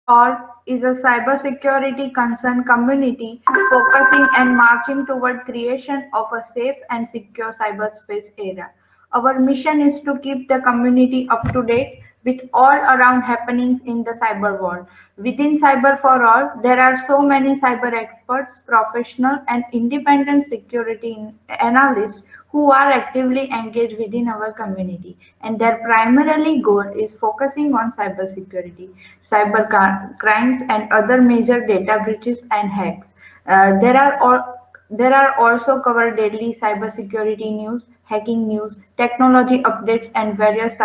All is a cybersecurity concerned community focusing and marching toward creation of a safe and secure cyberspace era. Our mission is to keep the community up to date with all around happenings in the cyber world. Within Cyber for All, there are so many cyber experts, professional and independent security analysts who are actively engaged within our community, and their primarily goal is focusing on cybersecurity, crimes, and other major data breaches and hacks. There are also covered daily cybersecurity news, hacking news, technology updates, and various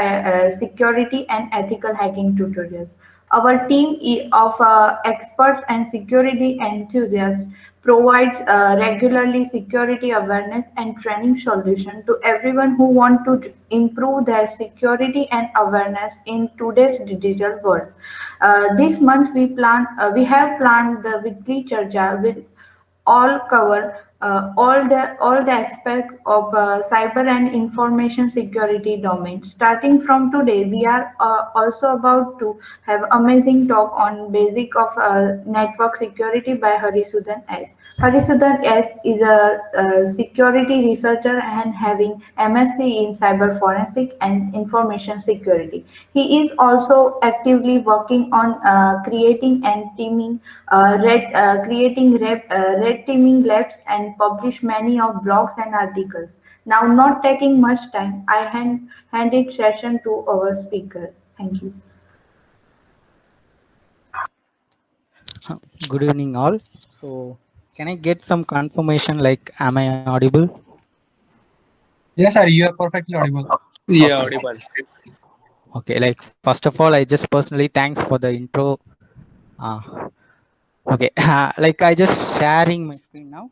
security and ethical hacking tutorials. Our team of experts and security enthusiasts provides regularly security awareness and training solution to everyone who want to improve their security and awareness in today's digital world. This month we have planned the weekly charja with all cover all the aspects of cyber and information security domain. Starting from today, we are also about to have amazing talk on basic of network security by Harisudan S. Harisudan S is a security researcher and having MSc in cyber forensic and information security. He is also actively working on creating and teaming red teaming labs and publish many of blogs and articles. Now, not taking much time, I hand it session to our speaker. Thank you. Good evening, all. So, can I get some confirmation? Like, am I audible? Yes, sir, you are perfectly audible. Yeah, Okay. audible. Okay. Like, first of all, I just personally thanks for the intro. Okay. Like, I just sharing my screen now.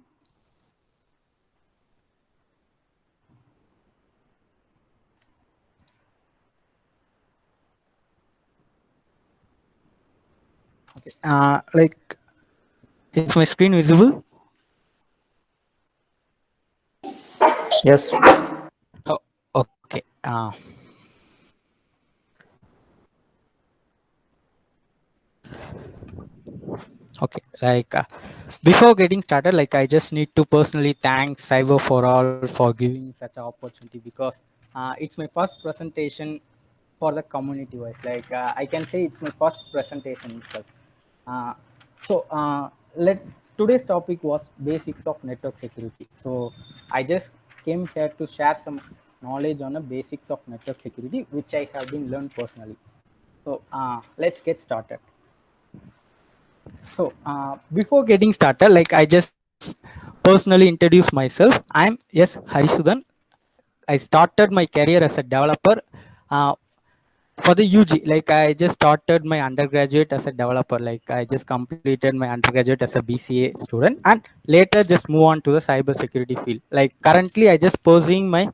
Okay. Like, is my screen visible? Yes. Oh, okay. Okay. Like, before getting started, like, I just need to personally thank Cyber for All for giving such an opportunity, because it's my first presentation for the community wise. Like, I can say it's my first presentation itself. Uh, let today's topic was basics of network security. So I just came here to share some knowledge on the basics of network security, which I have been learned personally. So let's get started. So before getting started, like, I just personally introduce myself. I'm Harisudan. I started my career as a developer uh, for the UG. Like, I just started my undergraduate as a developer. Like, I just completed my undergraduate as a BCA student, and later just move on to the cyber security field. Like, currently I just pursuing my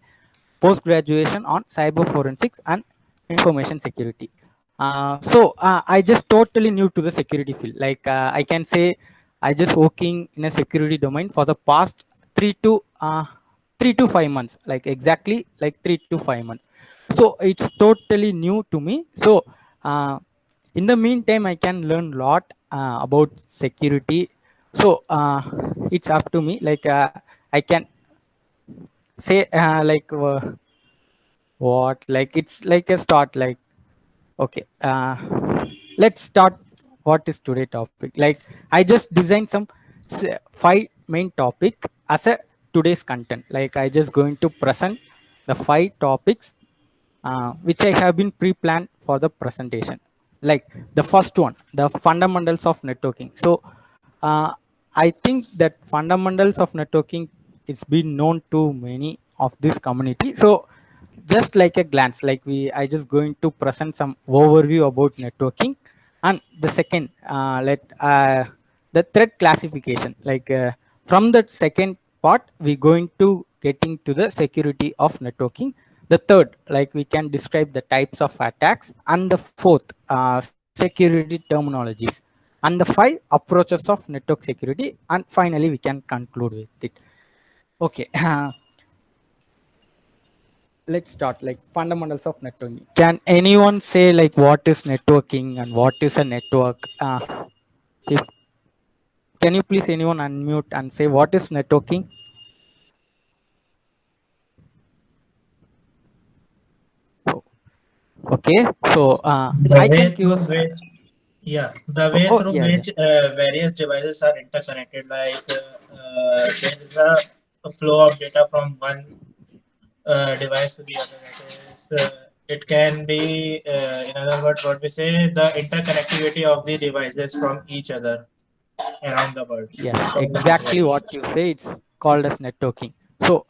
post graduation on cyber forensics and information security. I just totally new to the security field. Like, I can say I just working in a security domain for the past 3 to 5 months. Like, exactly like 3 to 5 months. So it's totally new to me. So uh, in the meantime, I can learn a lot about security. So it's up to me. Like, I can say what, like, it's like a start. Like, okay, let's start. What is today topic? Like, I just designed some 5 main topic as a today's content. Like, I just going to present the 5 topics which I have been pre-planned for the presentation. Like, the first one, the fundamentals of networking. So uh, I think that fundamentals of networking is been known to many of this community. So just like a glance, like, I just going to present some overview about networking. And the second, the threat classification. Like, from that second part, we going to getting to the security of networking. The third, like, we can describe the types of attacks. And the fourth, security terminologies. And the 5 approaches of network security. And finally, we can conclude with it. Okay. let's start like fundamentals of networking. Can anyone say like what is networking and what is a network? If can you please anyone unmute and say what is networking? Oh, okay, so The I can way give through us. which, yeah, the way through Yeah, yeah. which various devices are interconnected, like there is a flow of data from one device to the other. It can be, in other words, what we say, the interconnectivity of the devices from each other around the world. Yes, exactly what you say. It's called as networking. So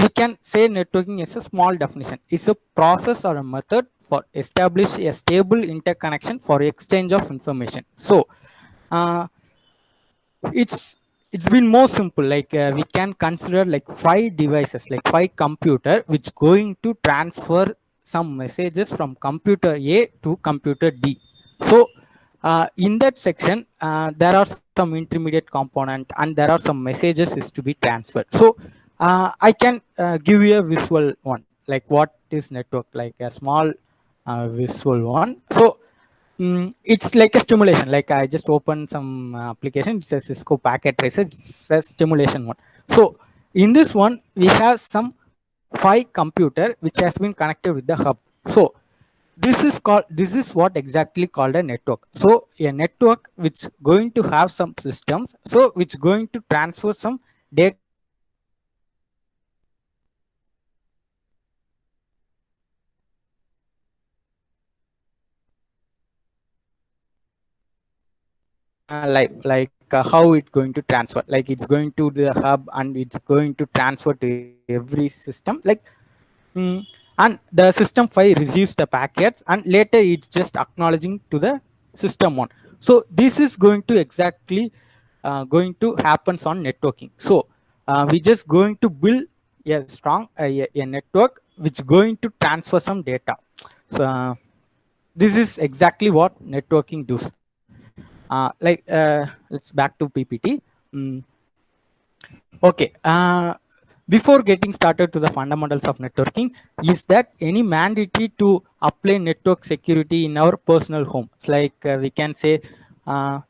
we can say networking is a small definition. It's a process or a method for establish a stable interconnection for exchange of information. So uh, it's been more simple. Like we can consider like 5 devices, like 5 computer, which going to transfer some messages from computer A to computer D. So in that section, there are some intermediate component and there are some messages is to be transferred. So I can give you a visual one, like what is network, like a small visual one. So it's like a stimulation. Like I just opened some application. It says Cisco Packet Tracer. It says stimulation one. So in this one, we have some 5 computer which has been connected with the hub. So this is what exactly called a network. So a network which going to have some systems. So which going to transfer some data how it's going to transfer, like it's going to the hub and it's going to transfer to every system, like and the system 5 receives the packets and later it's just acknowledging to the system 1. So this is going to exactly going to happens on networking. So we just going to build a strong a network which going to transfer some data. So this is exactly what networking does. Let's back to PPT. Mm, okay. Before getting started to the fundamentals of networking, is that any mandatory to apply network security in our personal home? It's like we can say a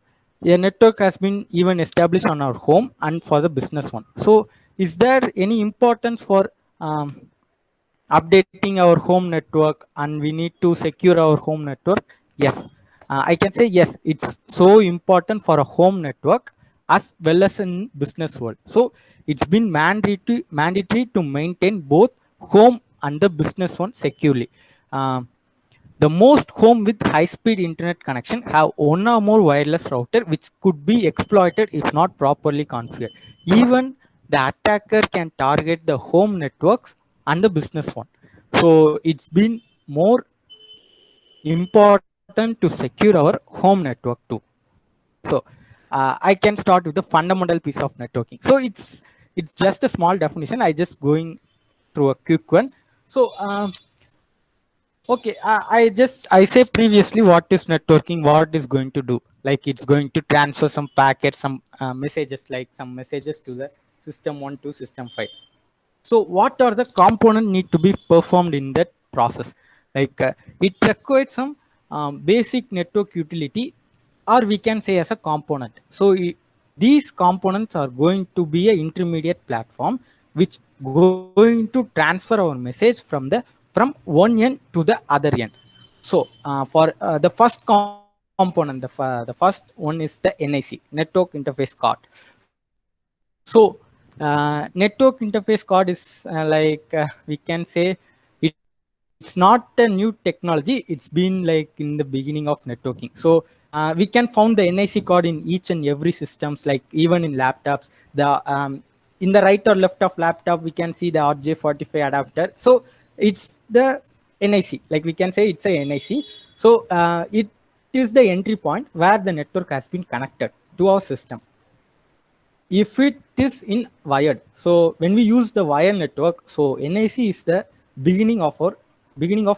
network has been even established on our home and for the business one. So is there any importance for updating our home network and we need to secure our home network? Yes, I can say yes, it's so important for a home network as well as in business world. So it's been mandatory to maintain both home and the business one securely. Um, the most home with high-speed internet connection have one or more wireless router which could be exploited if not properly configured. Even the attacker can target the home networks and the business one. So it's been more important to secure our home network too. So I can start with the fundamental piece of networking. So it's just a small definition. I just going through a quick one. So okay, I say previously what is networking, what is going to do. Like it's going to transfer some packets, some messages, like some messages to the system 1 to system 5. So what are the components need to be performed in that process? Like it requires some basic network utility, or we can say as a component. So these components are going to be an intermediate platform which going to transfer our message from one end to the other end. So for the first component, the first one is the NIC, network interface card. So network interface card is we can say it's not a new technology. It's been like in the beginning of networking. So we can found the NIC card in each and every systems, like even in laptops. The in the right or left of laptop, we can see the RJ45 adapter. So it's the NIC, like we can say it's a NIC. So it is the entry point where the network has been connected to our system. If it is in wired, so when we use the wire network, so NIC is the beginning of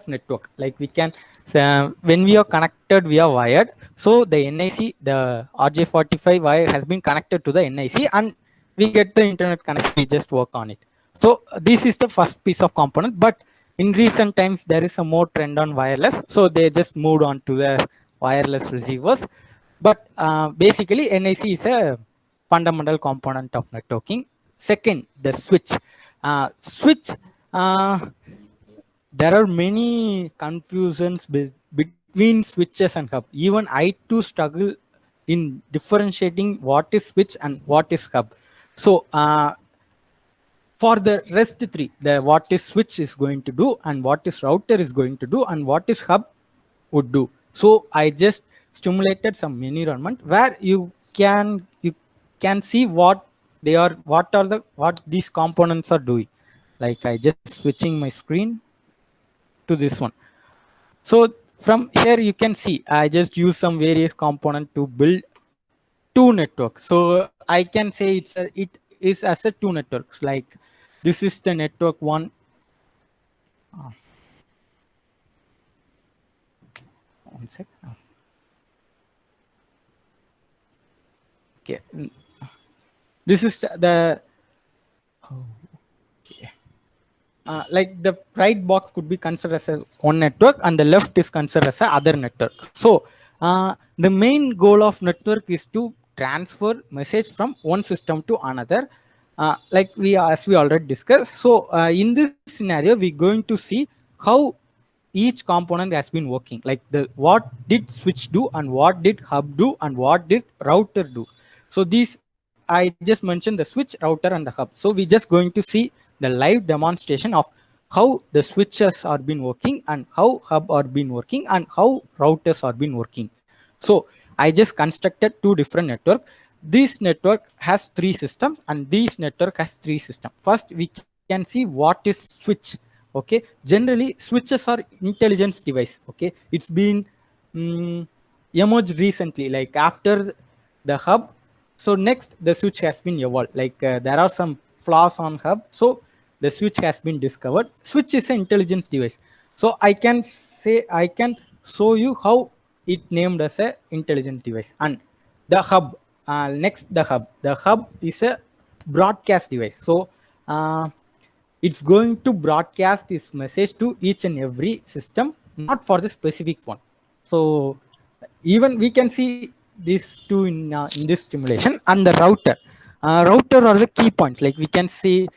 network. Like we can when we are connected via wired, so the NIC, the RJ45 wire has been connected to the NIC and we get the internet connection, we just work on it. So this is the first piece of component, but in recent times there is a more trend on wireless, so they just moved on to the wireless receivers. But basically NIC is a fundamental component of networking. Second, the switch. Switch, there are many confusions between switches and hub. Even I too struggle in differentiating what is switch and what is hub. So for the rest three, the what is switch is going to do, and what is router is going to do, and what is hub would do. So I just stimulated some mini environment where you can see what they are, what these components are doing. Like I just switching my screen to this one. So from here you can see I just use some various component to build two networks. So I can say it is as a two networks. Like this is the network one. One sec. Okay. This is the like the right box could be considered as a one network and the left is considered as a other network. So the main goal of network is to transfer message from one system to another, like as we already discussed. So in this scenario we're going to see how each component has been working, like what did switch do, and what did hub do, and what did router do. So these I just mentioned the switch, router, and the hub. So we're just going to see the live demonstration of how the switches are been working, and how hub are been working, and how routers are been working. So I just constructed two different network. This network has three systems, and this network has three systems. First we can see what is switch. Okay, generally switches are intelligence device. Okay, it's been emerged recently, like after the hub. So next the switch has been evolved, like there are some flaws on hub, so the switch has been discovered. Switch is an intelligence device. So I can show you how it named as a intelligent device. And the hub, next the hub is a broadcast device. So it's going to broadcast this message to each and every system, not for the specific one. So even we can see these two in this simulation. And the router are the key points. Like we can see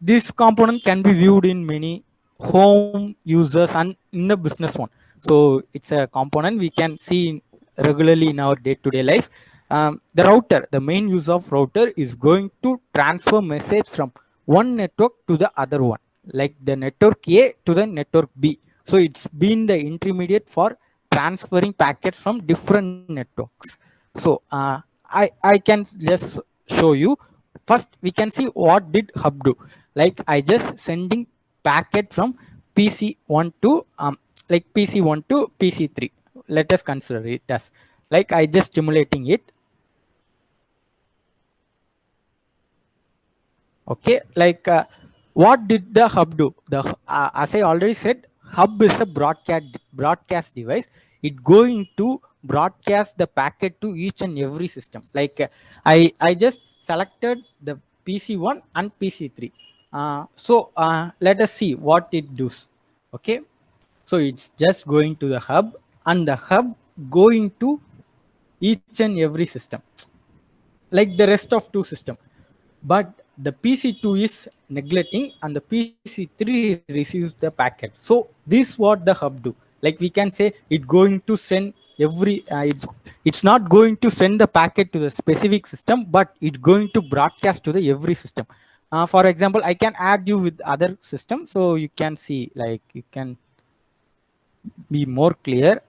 this component can be viewed in many home users and in the business one. So it's a component we can see regularly in our day-to-day life. The router, the main use of router is going to transfer message from one network to the other one, like the network A to the network B. So it's been the intermediate for transferring packets from different networks. So I can just show you. First we can see what did hub do. Like I just sending packet from PC1 to like PC1 to PC3. Let us consider it as like I just stimulating it. Okay, like what did the hub do? As I already said, hub is a broadcast device. It going to broadcast the packet to each and every system. Like I just selected the PC1 and PC3. So let us see what it does. Okay, so it's just going to the hub, and the hub going to each and every system, like the rest of two system. But the PC2 is neglecting, and the PC3 receives the packet. So this what the hub do. Like we can say it going to send every it's not going to send the packet to the specific system, but it going to broadcast to the every system. For example, I can add you with other system, so you can see, like you can be more clear.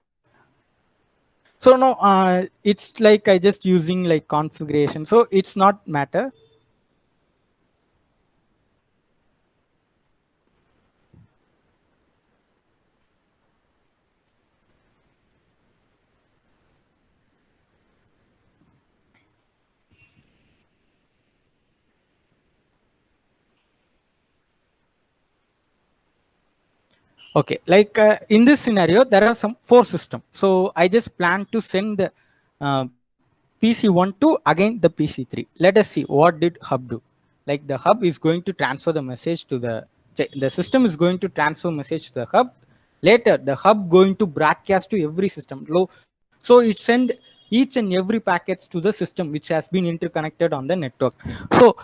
So no, it's like I just using like configuration, so it's not matter. Okay, like in this scenario, there are some 4 systems. So I just plan to send the PC1 to again the PC3. Let us see what did hub do. Like the hub is going to transfer the message to the system is going to transfer message to the hub. Later, the hub going to broadcast to every system. So it send each and every packets to the system which has been interconnected on the network. So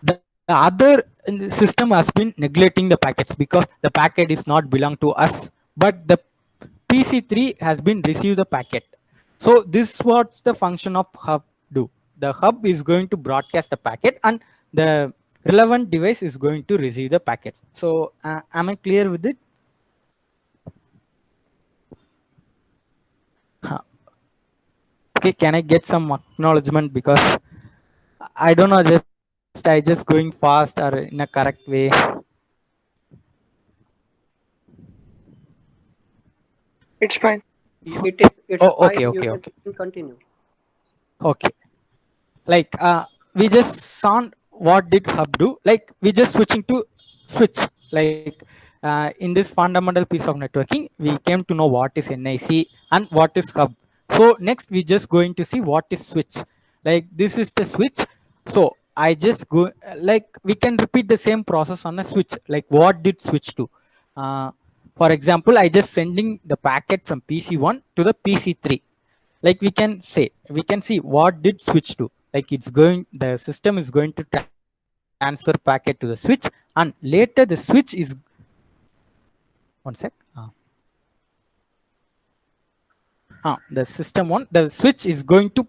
the other system has been neglecting the packets because the packet is not belong to us, but the PC3 has been received the packet. So this what's the function of hub do. The hub is going to broadcast the packet and the relevant device is going to receive the packet. So am I clear with it? Okay, can I get some acknowledgement, because I don't know, I just going fast or in a correct way. It's fine. It's Oh, fine. okay, You okay, can okay. continue. Okay. Like we just saw what did hub do. Like we just switching to switch. Like in this fundamental piece of networking, we came to know what is NIC and what is hub. So next we just going to see what is switch. Like this is the switch. So I just go, like we can repeat the same process on a switch. Like what did switch to? For example, I just sending the packet from PC1 to the PC3. Like we can see what did switch to. Like the system is going to transfer packet to the switch, and later the switch is the switch is going to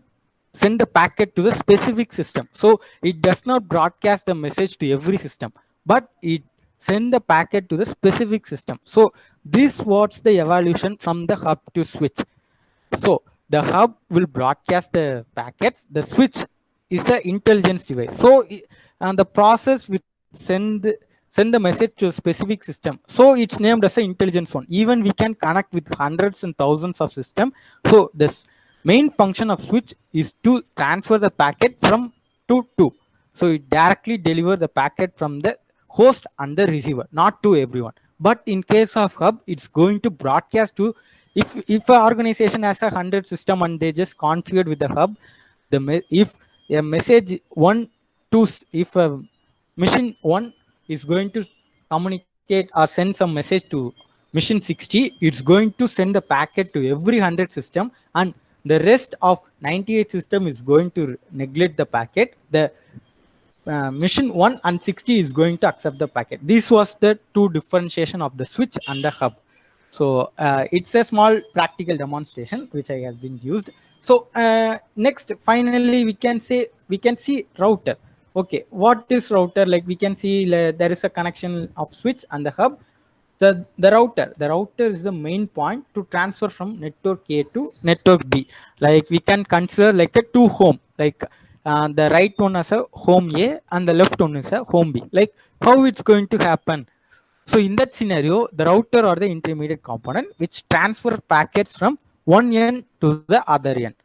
send the packet to the specific system. So it does not broadcast the message to every system, but it send the packet to the specific system. So this was the evolution from the hub to switch. So the hub will broadcast the packets. The switch is an intelligence device. So and the process will send the message to a specific system. So it's named as an intelligence one. Even we can connect with hundreds and thousands of systems. So this main function of switch is to transfer the packet from to. So it directly deliver the packet from the host and the receiver, not to everyone. But in case of hub, it's going to broadcast to, if an organization has 100 system and they just configured with the hub, if a message if a machine 1 is going to communicate or send some message to machine 60, it's going to send the packet to every 100 system, and the rest of 98 system is going to neglect the packet. The machine 1 and 60 is going to accept the packet. This was the two differentiation of the switch and the hub. So it's a small practical demonstration which I have been used. So next, finally, we can see router. Okay, what is router? Like we can see there is a connection of switch and the hub. The router is the main point to transfer from network A to network B. Like we can consider like a two home. Like the right one is a home A and the left one is a home B. Like how it's going to happen? So in that scenario, the router or the intermediate component which transfer packets from one end to the other end.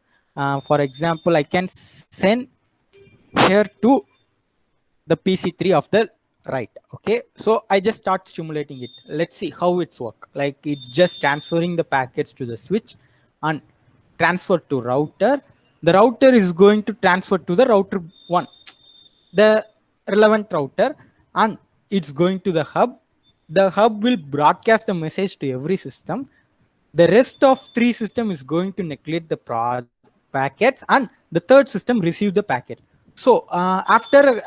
For example, I can send here to the PC3 of the right. Okay, so I just start simulating it. Let's see how it's work. Like it's just transferring the packets to the switch and transfer to router. The router is going to transfer to the router 1, the relevant router, and it's going to the hub. The hub will broadcast the message to every system. The rest of 3 system is going to neglect the packets, and the third system receive the packet. So after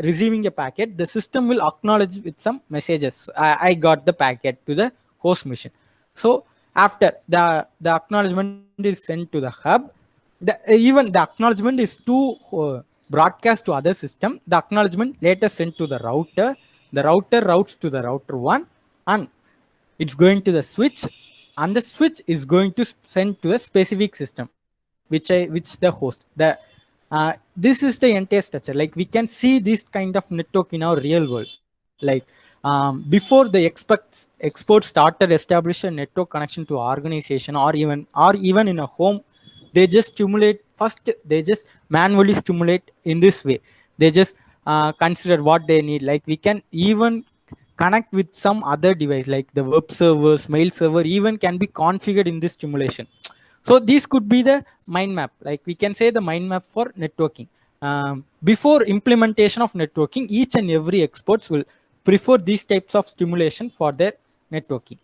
receiving a packet, the system will acknowledge with some messages. I got the packet to the host machine. So after the acknowledgement is sent to the hub, even the acknowledgement is to broadcast to other system. The acknowledgement later sent to the router. The router routes to the router 1, and it's going to the switch, and the switch is going to send to a specific system, which the host. This is the entire structure. Like we can see this kind of network in our real world. Like before the experts started establish a network connection to organization or even in a home, they just stimulate first. They just manually stimulate in this way. They just consider what they need. Like we can even connect with some other device, like the web servers, mail server even can be configured in this simulation. So this could be the mind map. Like we can say the mind map for networking. before implementation of networking, each and every experts will prefer these types of stimulation for their networking.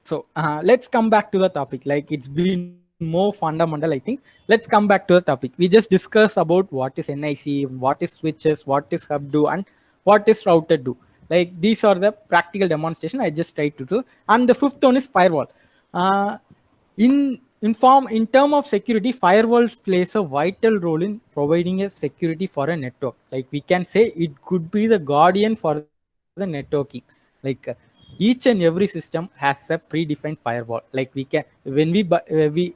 So let's come back to the topic. Like, it's been more fundamental, I think. Let's come back to the topic. We just discussed about what is NIC, what is switches, what is hub do, and what is router do. Like, these are the practical demonstration I just tried to do. And the fifth one is firewall. In term of security, firewalls plays a vital role in providing a security for a network. Like, we can say it could be the guardian for the networking. Like, each and every system has a predefined firewall. Like, we can, when we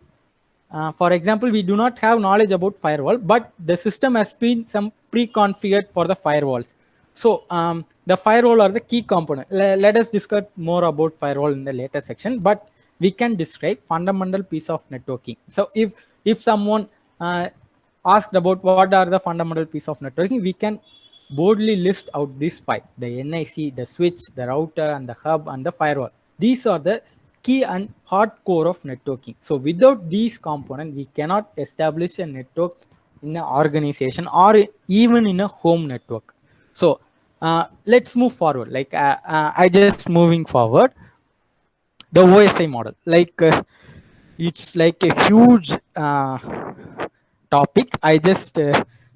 for example, we do not have knowledge about firewall, but the system has been some pre-configured for the firewalls. So the firewall are the key component. Let us discuss more about firewall in the later section, but we can describe fundamental piece of networking. So if someone asked about what are the fundamental piece of networking, we can boldly list out these five: the NIC, the switch, the router, and the hub, and the firewall. These are the key and hard core of networking. So without these components, we cannot establish a network in an organization or even in a home network. So let's move forward. Like, I just moving forward. The OSI model, like it's like a huge topic. I just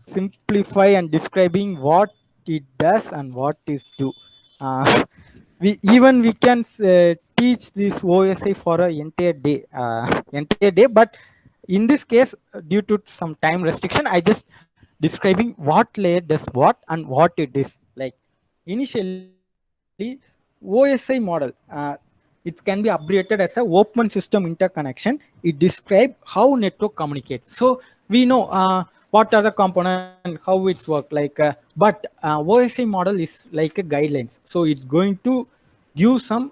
simplify and describing what it does and what it do. We can teach this OSI for an entire day, but in this case, due to some time restriction, I just describing what layer does what and what it is. Like, initially, OSI model, it can be abbreviated as a open system interconnection. It describes how network communicates. So we know what are the components, how it's work. Like, but OSI model is like a guidelines. So it's going to give some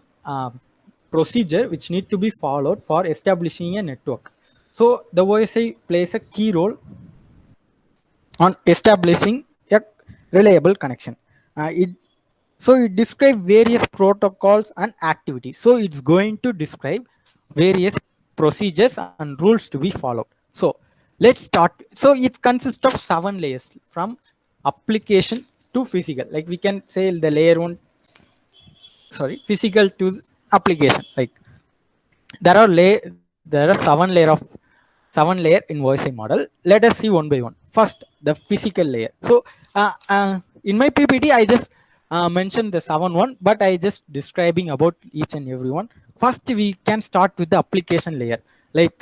procedure which need to be followed for establishing a network. So the OSI plays a key role on establishing a reliable connection. So it describes various protocols and activities. So it's going to describe various procedures and rules to be followed. So let's start. So it consists of 7 layers, from application to physical. Like, we can say the layer 1, physical to application. Like, there are 7 layer in OSI model. Let us see one by one. First, the physical layer. So in my PPT, I just mentioned the 7 but I just describing about each and every one. First, we can start with the application layer. Like,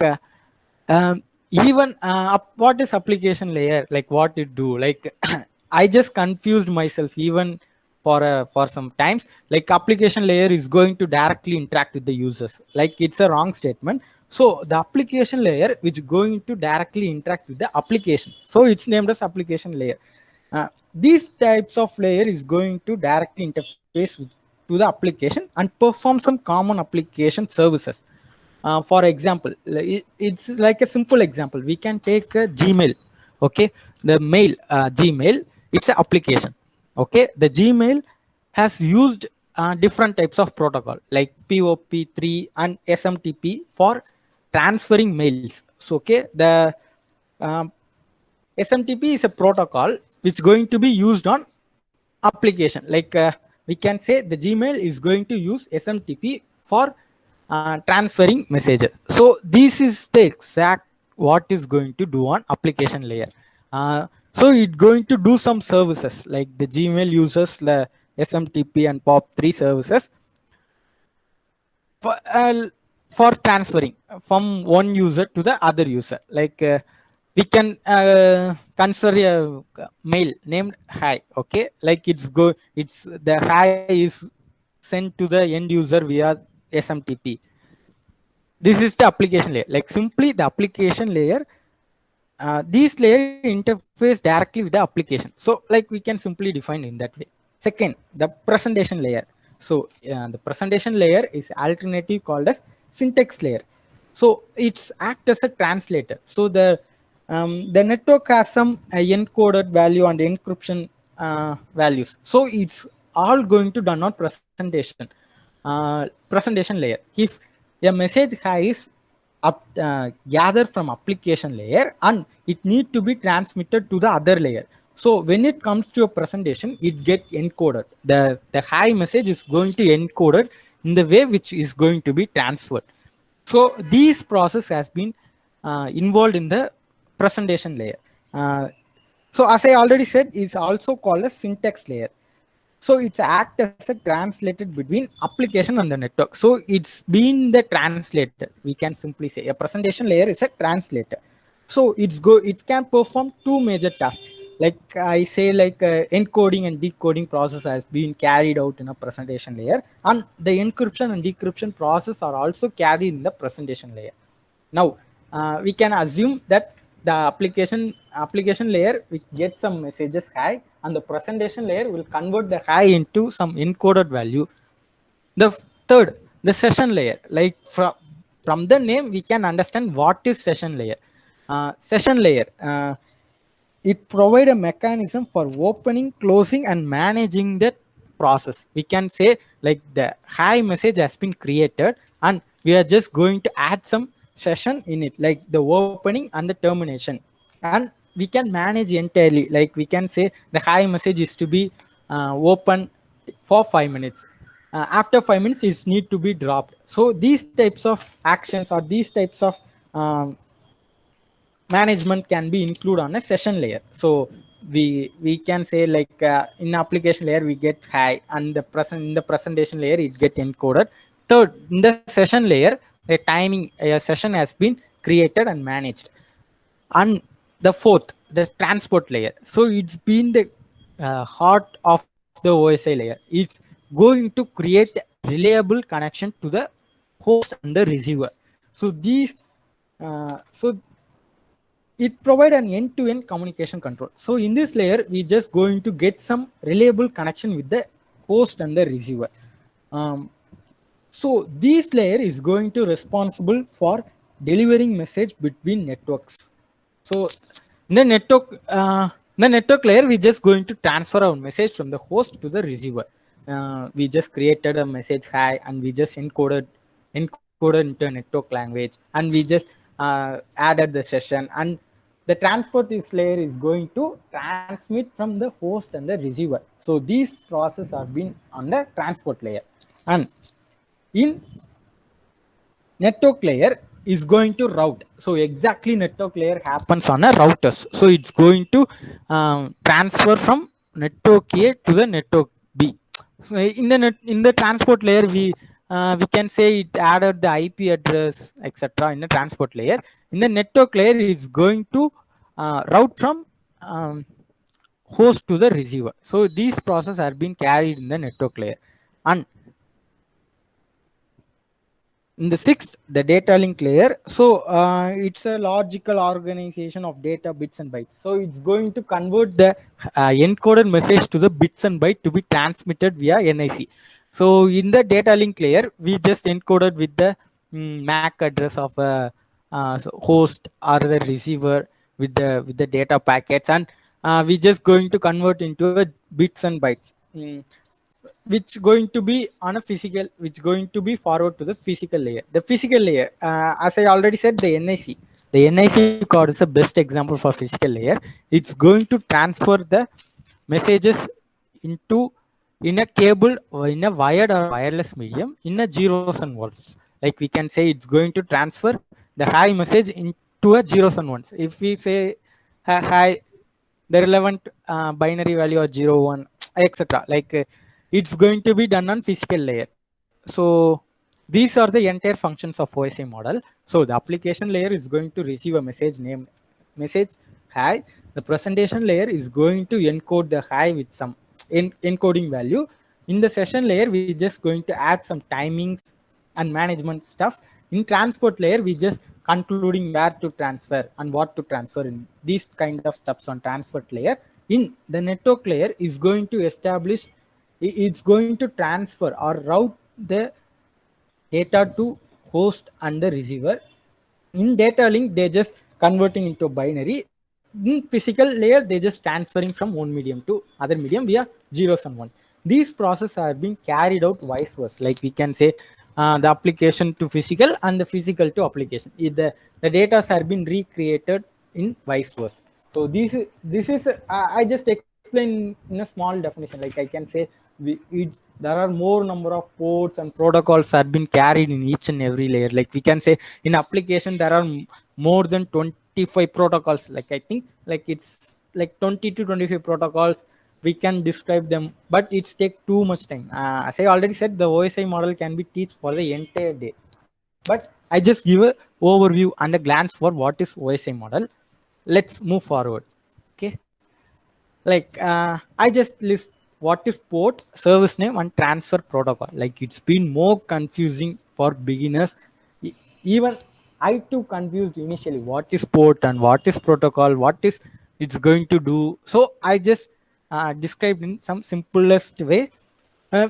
what is application layer? Like, what it do? Like, I just confused myself even for some times. Like, application layer is going to directly interact with the users. Like, it's a wrong statement. So the application layer which is going to directly interact with the application. So it's named as application layer. These types of layer is going to directly interface to the application and perform some common application services. For example, it's like a simple example. We can take a Gmail. Okay, the mail Gmail, it's an application. Okay, the Gmail has used different types of protocol like POP3 and SMTP for transferring mails. So okay, the SMTP is a protocol which is going to be used on application. Like, we can say the Gmail is going to use SMTP for transferring messages. So this is the exact what is going to do on application layer. So it's going to do some services, like the Gmail uses the SMTP and POP3 services for transferring from one user to the other user. Like, we can consider a mail named hi. Okay, like it's the hi is sent to the end user via SMTP. This is the application layer. Like, simply the application layer, these layers interface directly with the application. So like, we can simply define in that way. Second, the presentation layer. So the presentation layer is alternative called as syntax layer. So it's act as a translator. So the network has some encoded value and encryption values. So it's all going to done on presentation layer. If a message hi is gathered from application layer and it need to be transmitted to the other layer. So when it comes to a presentation, it get encoded. The hi message is going to encoded in the way which is going to be transferred. So this process has been involved in the presentation layer. So as I already said, is also called a syntax layer. So it's act as a translator between application and the network. So it's been the translator. We can simply say a presentation layer is a translator. So it can perform two major tasks. Like I say, like encoding and decoding process has been carried out in a presentation layer, and the encryption and decryption process are also carried in the presentation layer. Now we can assume that the application layer which gets some messages hi, and the presentation layer will convert the hi into some encoded value. The third, the session layer, like from the name we can understand what is session layer. Session layer, it provide a mechanism for opening, closing, and managing that process. We can say like the hi message has been created and we are just going to add some session in it, like the opening and the termination, and we can manage entirely. Like we can say the hi message is to be open for 5 minutes. After 5 minutes it need to be dropped. So these types of actions or these types of management can be included on a session layer. So we can say like in application layer we get hi, and in the presentation layer it get encoded. Third, in the session layer, a session has been created and managed. And the fourth, the transport layer. So it's been the heart of the OSI layer. It's going to create reliable connection to the host and the receiver. So these it provides an end-to-end communication control. So in this layer, we just going to get some reliable connection with the host and the receiver. So this layer is going to responsible for delivering message between networks. So in the network layer, we just going to transfer our message from the host to the receiver. We just created a message hi, and we just encoded into a network language, and we just added the session, and the transport layer is going to transmit from the host and the receiver. So these processes are being on the transport layer. And in network layer is going to route. So exactly network layer happens on a routers. So it's going to transfer from network A to the network B. So in the transport layer, we can say it added the IP address, etc. in the transport layer. In the network layer, it's going to route from host to the receiver. So these processes are being carried in the network layer. And in the sixth, the data link layer. So it's a logical organization of data bits and bytes. So it's going to convert the encoded message to the bits and bytes to be transmitted via NIC. So in the data link layer, we just encoded with the MAC address of a host or the receiver with the data packets, and we just going to convert into a bits and bytes. Which going to be on a physical, which going to be forward to the physical layer. The physical layer, as I already said, the NIC code is the best example for physical layer. It's going to transfer the messages in a cable or in a wired or wireless medium in a zeros and ones. Like we can say it's going to transfer the hi message into a zeros and ones. If we say hi, the relevant binary value or 0, 1, etc. Like it's going to be done on physical layer. So these are the entire functions of OSI model. So the application layer is going to receive a message name, message hi. The presentation layer is going to encode the hi with some encoding value. In the session layer, we just going to add some timings and management stuff. In transport layer, we just concluding where to transfer and what to transfer in these kind of steps on transport layer. In the network layer is going to establish, it's going to transfer or route the data to host and the receiver. In data link, they're just converting into binary. In physical layer, they're just transferring from one medium to other medium via zeros and one. These processes are being carried out vice versa. Like we can say the application to physical and the physical to application. The data have been recreated in vice versa. So this is I just explain in a small definition. Like I can say there are more number of ports and protocols have been carried in each and every layer. Like we can say in application there are more than 25 protocols. Like I think like it's like 20 to 25 protocols. We can describe them, but it's take too much time. As I already said, the OSI model can be teach for the entire day. But I just give a overview and a glance for what is OSI model. Let's move forward. Okay. Like I just list what is port, service name, and transfer protocol. Like it's been more confusing for beginners. Even I too confused initially. What is port and what is protocol? What is it's going to do? So I just described in some simplest way.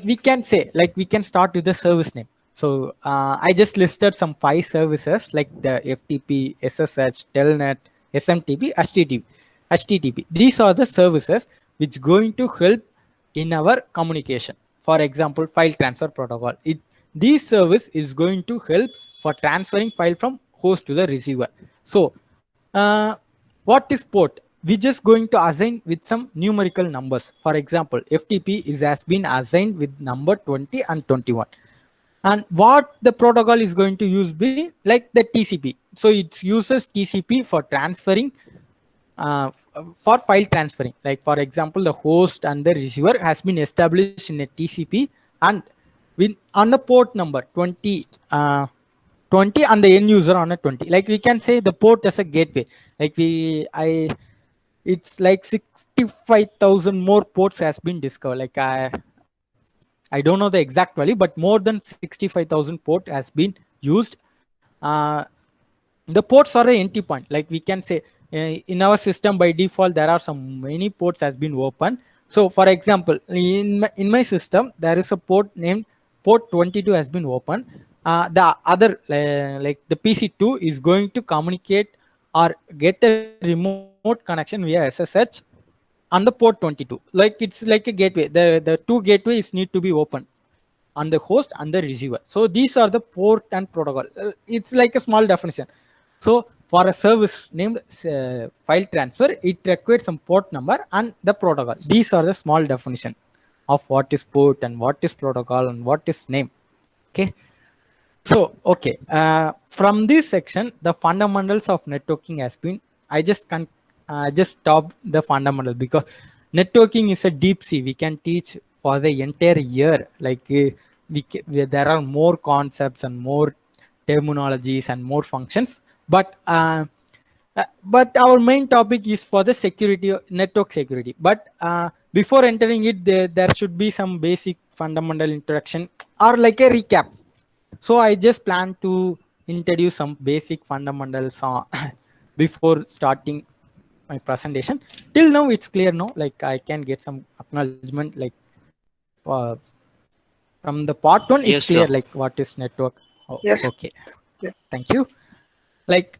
We can say like we can start with the service name. So I just listed some 5 services like the FTP, SSH, Telnet, SMTP, HTTP. These are the services which going to help in our communication. For example, file transfer protocol. This service is going to help for transferring file from host to the receiver. So what is port? We just going to assign with some numerical numbers. For example, FTP has been assigned with number 20 and 21. And what the protocol is going to use be like the TCP. So it uses TCP for transferring, for file transferring. Like for example, the host and the receiver has been established in a TCP, and on the port number 20, 20 and the end user on a 20. Like we can say the port as a gateway. Like it's like 65,000 more ports has been discovered. Like I don't know the exact value, but more than 65,000 port has been used. The ports are the entry point. Like we can say in our system by default, there are some many ports has been open. So for example, in my system, there is a port named port 22 has been open. The other like the PC2 is going to communicate or get a remote connection via SSH on the port 22. Like it's like a gateway. The 2 gateways need to be open on the host and the receiver. So these are the port and protocol. It's like a small definition. So for a service named file transfer, it requires some port number and the protocol. These are the small definition of what is port and what is protocol and what is name. Okay. So, okay. From this section, the fundamentals of networking has been, I just stop the fundamental because networking is a deep sea. We can teach for the entire year. Like there are more concepts and more terminologies and more functions. But our main topic is for the security, network security. But before entering it, there should be some basic fundamental introduction or like a recap. So I just plan to introduce some basic fundamentals before starting my presentation. Till now it's clear now. Like I can get some acknowledgement. Like from the part 1, it's Yes, clear. sir. Like what is network. Oh, Yes. okay. Yes. Thank you. Like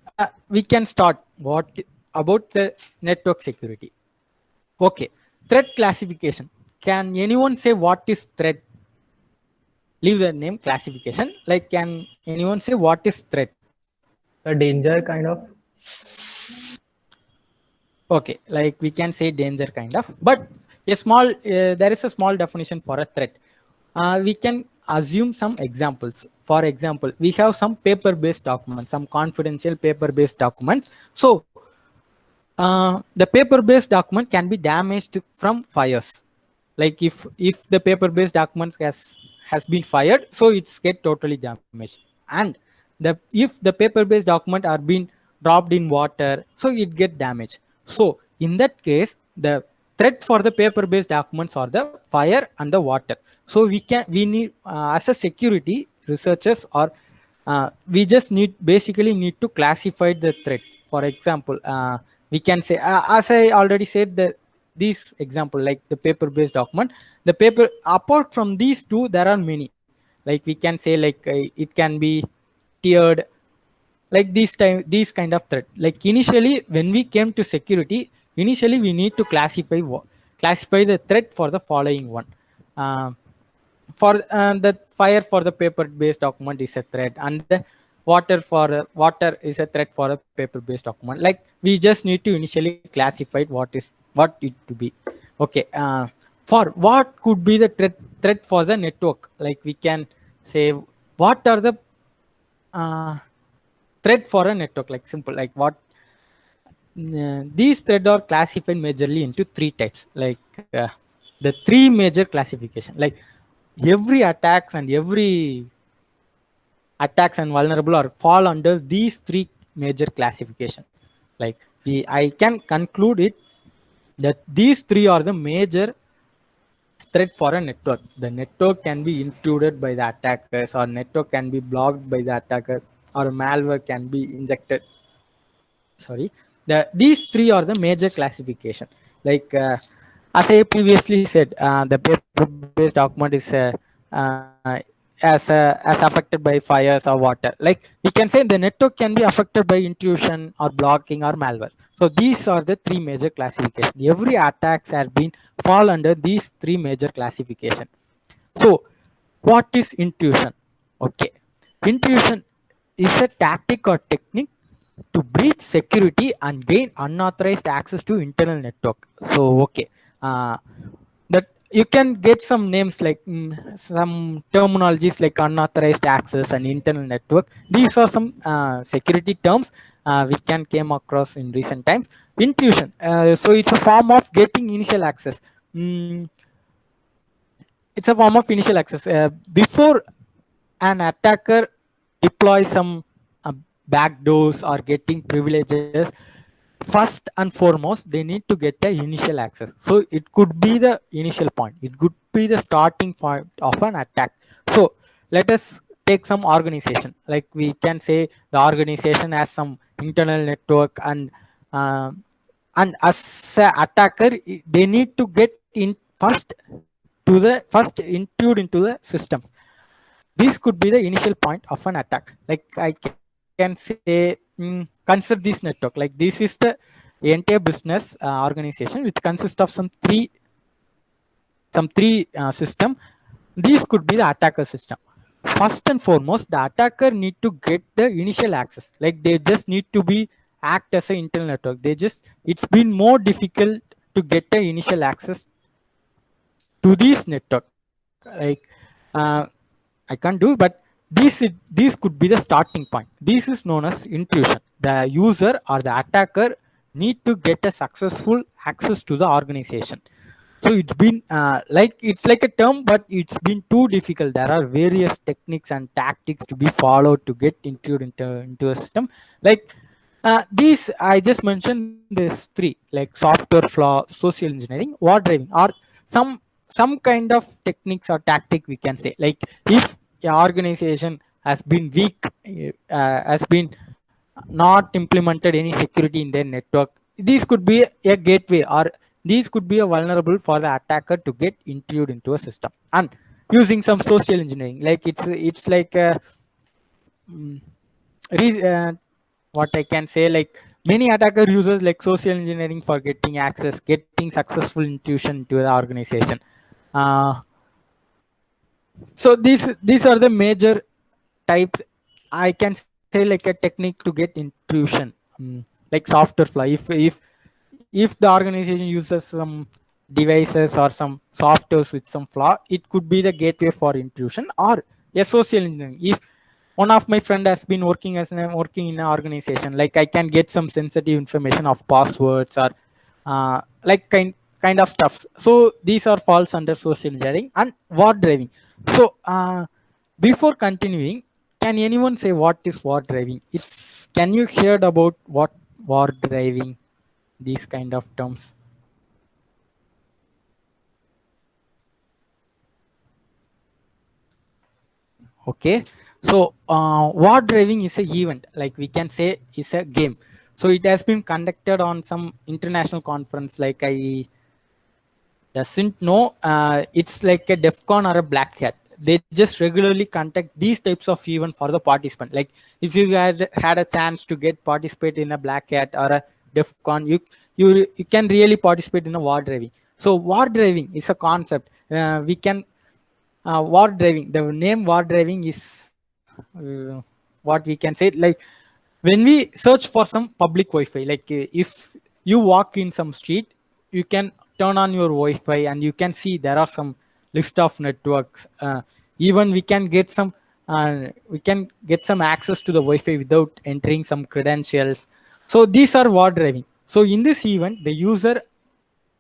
we can start what about the network security. Okay, threat classification. Can anyone say what is threat? Leave the name classification. Like can anyone say what is threat? A danger kind of. Okay, like we can say danger kind of, but a small there is a small definition for a threat. We can assume some examples. For example, we have some paper-based documents, some confidential paper-based documents. So the paper-based document can be damaged from fires. Like if the paper-based documents has been fired, so it's get totally damaged. And if the paper-based document are being dropped in water, so it get damaged. So in that case, the threat for the paper-based documents are the fire and the water. So we need as a security researchers or we just basically need to classify the threat. For example, we can say as I already said this example, like the paper-based document, apart from these two, there are many. Like we can say like it can be tiered. Like these kind of threat. Like initially when we came to security, initially we need to classify the threat for the following one. for the fire for the paper based document is a threat, and the water is a threat for a paper based document. Like we just need to initially classify what it to be. Okay, for what could be the threat for the network, like we can say what are the threat for a network, like simple, like what these threads are classified majorly into three types, like the three major classification. Like every attacks and vulnerable or fall under these three major classification. Like I can conclude it that these three are the major threat for a network. The network can be intruded by the attackers, or network can be blocked by the attacker, or malware can be injected. Sorry, these three are the major classification. Like as I previously said, the paper-based document is as affected by fires or water. Like we can say the network can be affected by intrusion or blocking or malware. So these are the three major classification. Every attacks has been fall under these three major classification. So what is intrusion? Okay, intrusion is a tactic or technique to breach security and gain unauthorized access to internal network. So okay, that you can get some names like some terminologies like unauthorized access and internal network. These are some security terms we can came across in recent times. Intrusion, so it's a form of getting initial access. It's a form of initial access before an attacker deploys some backdoors or getting privileges. First and foremost, they need to get the initial access. So it could be the initial point. It could be the starting point of an attack. So let us take some organization. Like we can say the organization has some internal network, and as an attacker, they need to get in first intrude into the systems. This could be the initial point of an attack. Like I can say, consider this network. Like this is the entire business organization, which consists of some three system. These could be the attacker system. First and foremost, the attacker need to get the initial access. Like they just need to be act as an internal network. It's been more difficult to get the initial access to this network. Like I can't do, but this could be the starting point. This is known as intrusion. The user or the attacker need to get a successful access to the organization. So it's been it's like a term, but it's been too difficult. There are various techniques and tactics to be followed to get intruded into a system. Like these I just mentioned these three, like software flaw, social engineering, war driving, or some kind of techniques or tactic we can say. Like if an organization has been weak, has been not implemented any security in their network, these could be a gateway, or these could be a vulnerable for the attacker to get intruded into a system. And using some social engineering, like it's like what I can say, like many attacker uses like social engineering for getting access, getting successful intrusion to the organization. So these are the major types. I can say like a technique to get intrusion, like software flaw. If the organization uses some devices or some softwares with some flaw, it could be the gateway for intrusion. Or a social engineering. If one of my friend has been working in an organization, like I can get some sensitive information of passwords or like kind of stuff. So these are falls under social engineering and war driving. So before continuing, can anyone say what is war driving? Can you hear about what war driving, these kind of terms? Okay, so war driving is an event, like we can say is a game. So it has been conducted on some international conference. Like I doesn't know, it's like a DEF CON or a Black Hat. They just regularly conduct these types of event for the participant. Like if you had a chance to participate in a Black Hat or a DEF CON, you can really participate in a war driving. So war driving is a concept. We can war driving. The name war driving is what we can say, like when we search for some public Wi-Fi, like if you walk in some street, you can turn on your Wi-Fi and you can see there are some list of networks. Even we can get some access to the Wi-Fi without entering some credentials. So these are war driving. So in this event, the user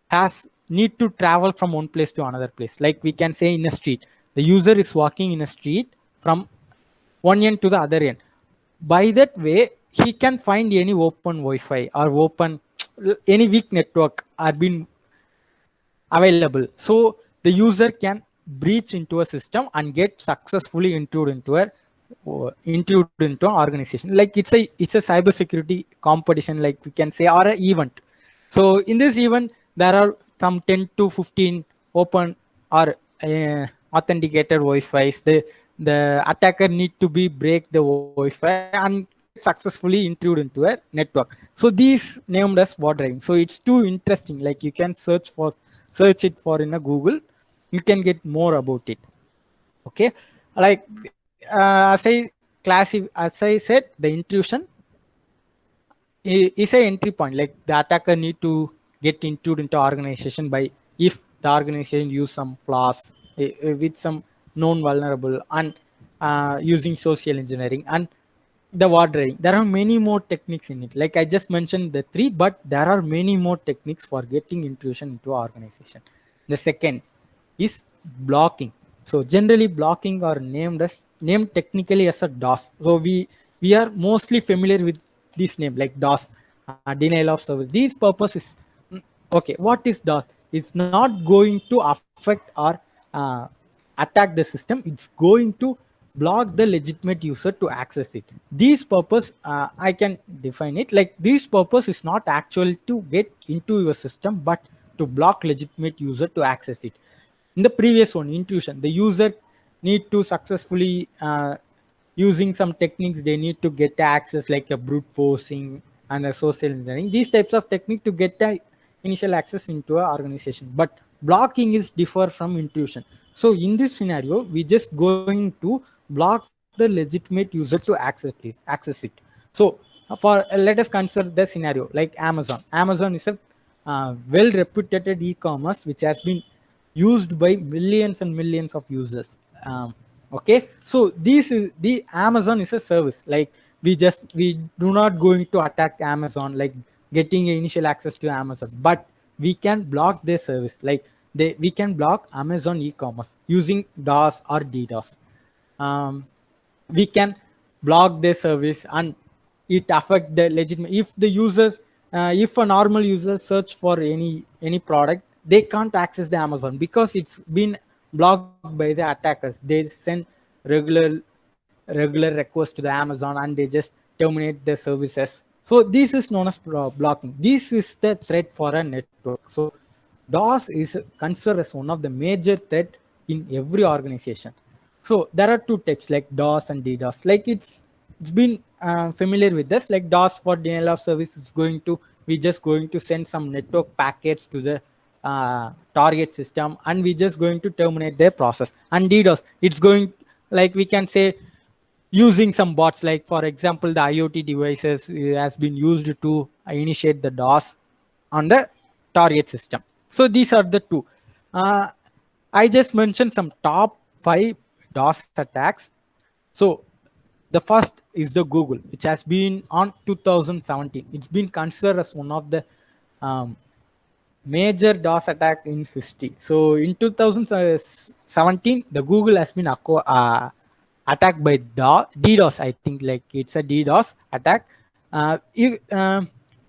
has need to travel from one place to another place. Like we can say in a street, the user is walking in a street from one end to the other end. By that way, he can find any open Wi-Fi or open any weak network are been available. So the user can breach into a system and get successfully intruded into an organization. Like it's a cybersecurity competition, like we can say, or an event. So in this event, there are some 10 to 15 open or authenticated Wi-Fi's. The attacker need to break the Wi-Fi and successfully intrude into a network. So these named as war driving. So it's too interesting. Like you can search it for in a Google. You can get more about it. Okay, like as I said, the intrusion is a entry point. Like the attacker need to get into organization by if the organization use some flaws with some known vulnerable and using social engineering and the war driving. There are many more techniques in it. Like I just mentioned the 3, but there are many more techniques for getting intrusion into organization. The second is blocking. So generally blocking are named technically as a DOS. So we are mostly familiar with this name, like DOS, denial of service. These purposes. Okay, what is DOS? It's not going to affect or attack the system. It's going to block the legitimate user to access it. This purpose, I can define it like this purpose is not actually to get into your system, but to block legitimate user to access it. In the previous one, intrusion, the user need to successfully using some techniques, they need to get access like a brute forcing and a social engineering. These types of technique to get the initial access into an organization. But blocking is differ from intrusion. So in this scenario, we just going to block the legitimate user to access it. So for let us consider the scenario like Amazon. Amazon is a well reputed e-commerce which has been used by millions and millions of users. Okay, so this is the Amazon is a service. Like we do not going to attack Amazon like getting initial access to Amazon, but we can block their service. Like we can block Amazon e-commerce using DOS or DDoS. We can block their service and it affect the legitimate. If the users, if a normal user search for any product, they can't access the Amazon because it's been blocked by the attackers. They send regular requests to the Amazon and they just terminate their services. So this is known as blocking. This is the threat for a network. So DOS is considered as one of the major threat in every organization. So there are 2 types like DOS and DDoS. Like it's been familiar with this. Like DOS for denial of service is we just going to send some network packets to the target system and we just going to terminate their process. And DDoS, it's going like we can say using some bots, like for example the IoT devices has been used to initiate the DOS on the target system. So these are the 2. I just mentioned some top 5 DOS attacks. So the first is the Google, which has been on 2017. It's been considered as one of the major DOS attack in history. So in 2017, the Google has been attacked by DDoS. I think like it's a DDoS attack. There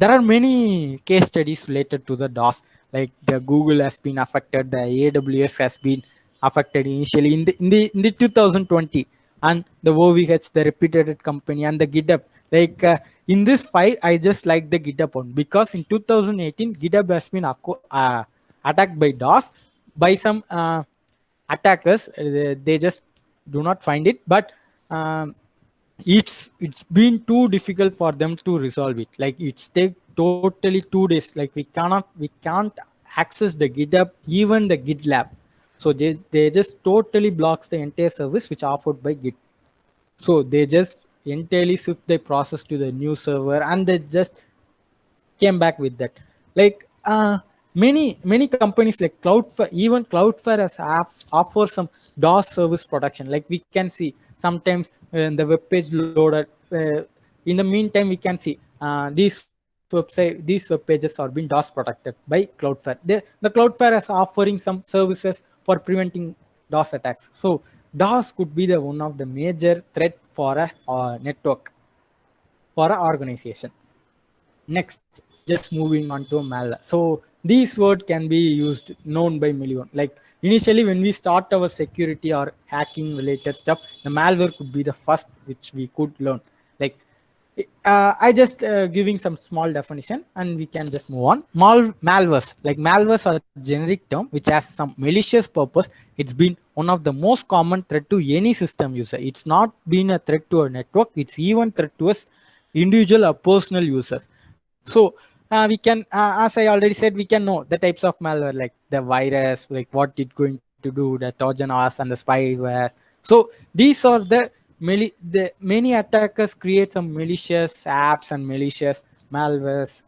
are many case studies related to the DOS. Like the Google has been affected, the AWS has been affected initially in the 2020, and the OVH, the reputed company, and the GitHub. Like in this 5, I just like the GitHub one because in 2018, GitHub has been attacked by DOS by some attackers. They just do not find it, but it's been too difficult for them to resolve it. Like it's take totally 2 days. Like we can't access the GitHub, even the GitLab. So they just totally blocks the entire service which offered by Git. So they just entirely shift the process to the new server, and they just came back with that. Like many companies like Cloudflare, even Cloudflare has offers some DOS service protection. Like we can see sometimes when the web page loaded, in the meantime we can see these web pages are being DOS protected by Cloudflare. The Cloudflare is offering some services for preventing DOS attacks. So DOS could be the one of the major threat for a network, for an organization. Next, just moving on to malware. So these words can be used, known by million. Like initially when we start our security or hacking related stuff, the malware could be the first which we could learn. Like I just giving some small definition and we can just move on. Malwares, like malwares are a generic term which has some malicious purpose. It's been one of the most common threat to any system user. It's not been a threat to a network. It's even threat to us individual or personal users. So we can, as I already said, we can know the types of malware, like the virus, like what it's going to do, the Trojan horse and the spyware. So these are the many attackers create some malicious apps and malicious malwares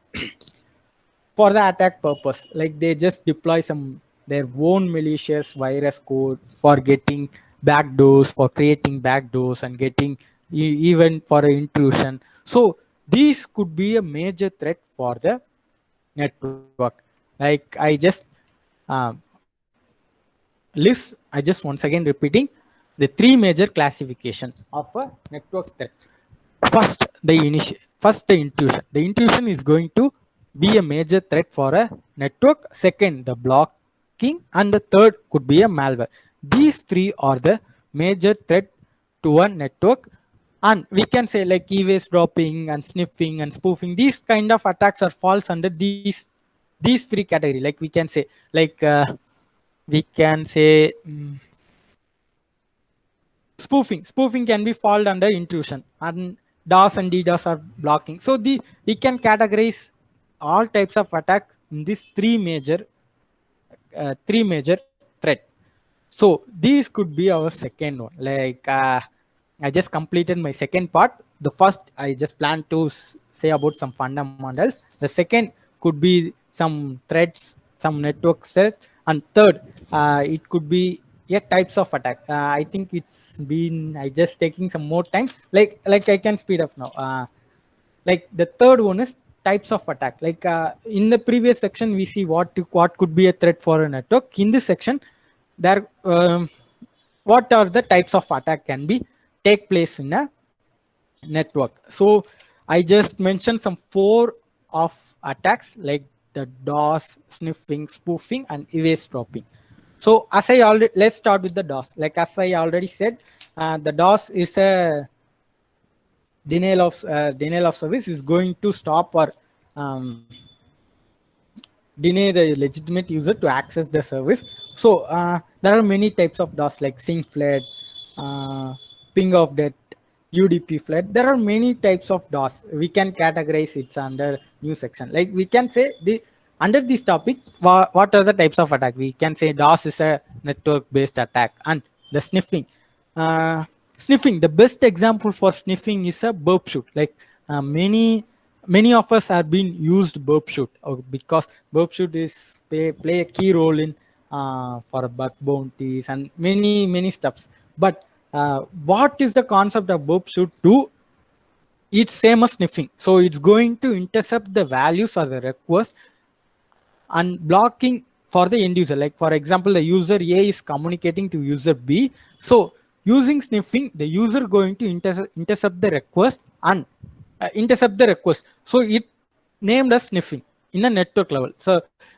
for the attack purpose. Like they just deploy some their own malicious virus code for getting backdoors, for creating backdoors and getting even for an intrusion. So these could be a major threat for the network. Like I just I just once again repeating the three major classifications of a network threat. First, the intrusion. The intrusion is going to be a major threat for a network. Second, the blocking, and the third could be a malware. These three are the major threat to a network. And we can say like eavesdropping and sniffing and spoofing, these kind of attacks are falls under these three categories. Like we can say spoofing can be fall under intrusion, and DOS and DDoS are blocking. So we can categorize all types of attack in these three major threat. So these could be our second one. Like I just completed my second part. The first I just plan to say about some fundamentals. The second could be some threats, some network threats, and third it could be types of attack. I think it's been I just taking some more time. Like I can speed up now. Like the third one is types of attack. Like in the previous section we see what could be a threat for a network. In this section there what are the types of attack can be take place in a network. So I just mentioned some 4 of attacks, like the DOS, sniffing, spoofing, and eavesdropping. So as I already, let's start with the DOS. Like as I already said, the DOS is a denial of service, is going to stop or deny the legitimate user to access the service. So there are many types of DOS, like sync flood, ping of death, UDP flood. There are many types of DOS. We can categorize it under new section. Like we can say under this topic, what are the types of attack? We can say DOS is a network-based attack, and the sniffing. Sniffing, the best example for sniffing is a burp shoot. Like many of us have been used burp shoot, because burp shoot is play a key role in for bug bounties and many stuffs. But what is the concept of burp shoot do? It's same as sniffing. So it's going to intercept the values or the request and blocking for the end user. Like for example, the user A is communicating to user B. So using sniffing, the user going to intercept the request and So it named as sniffing in a network level.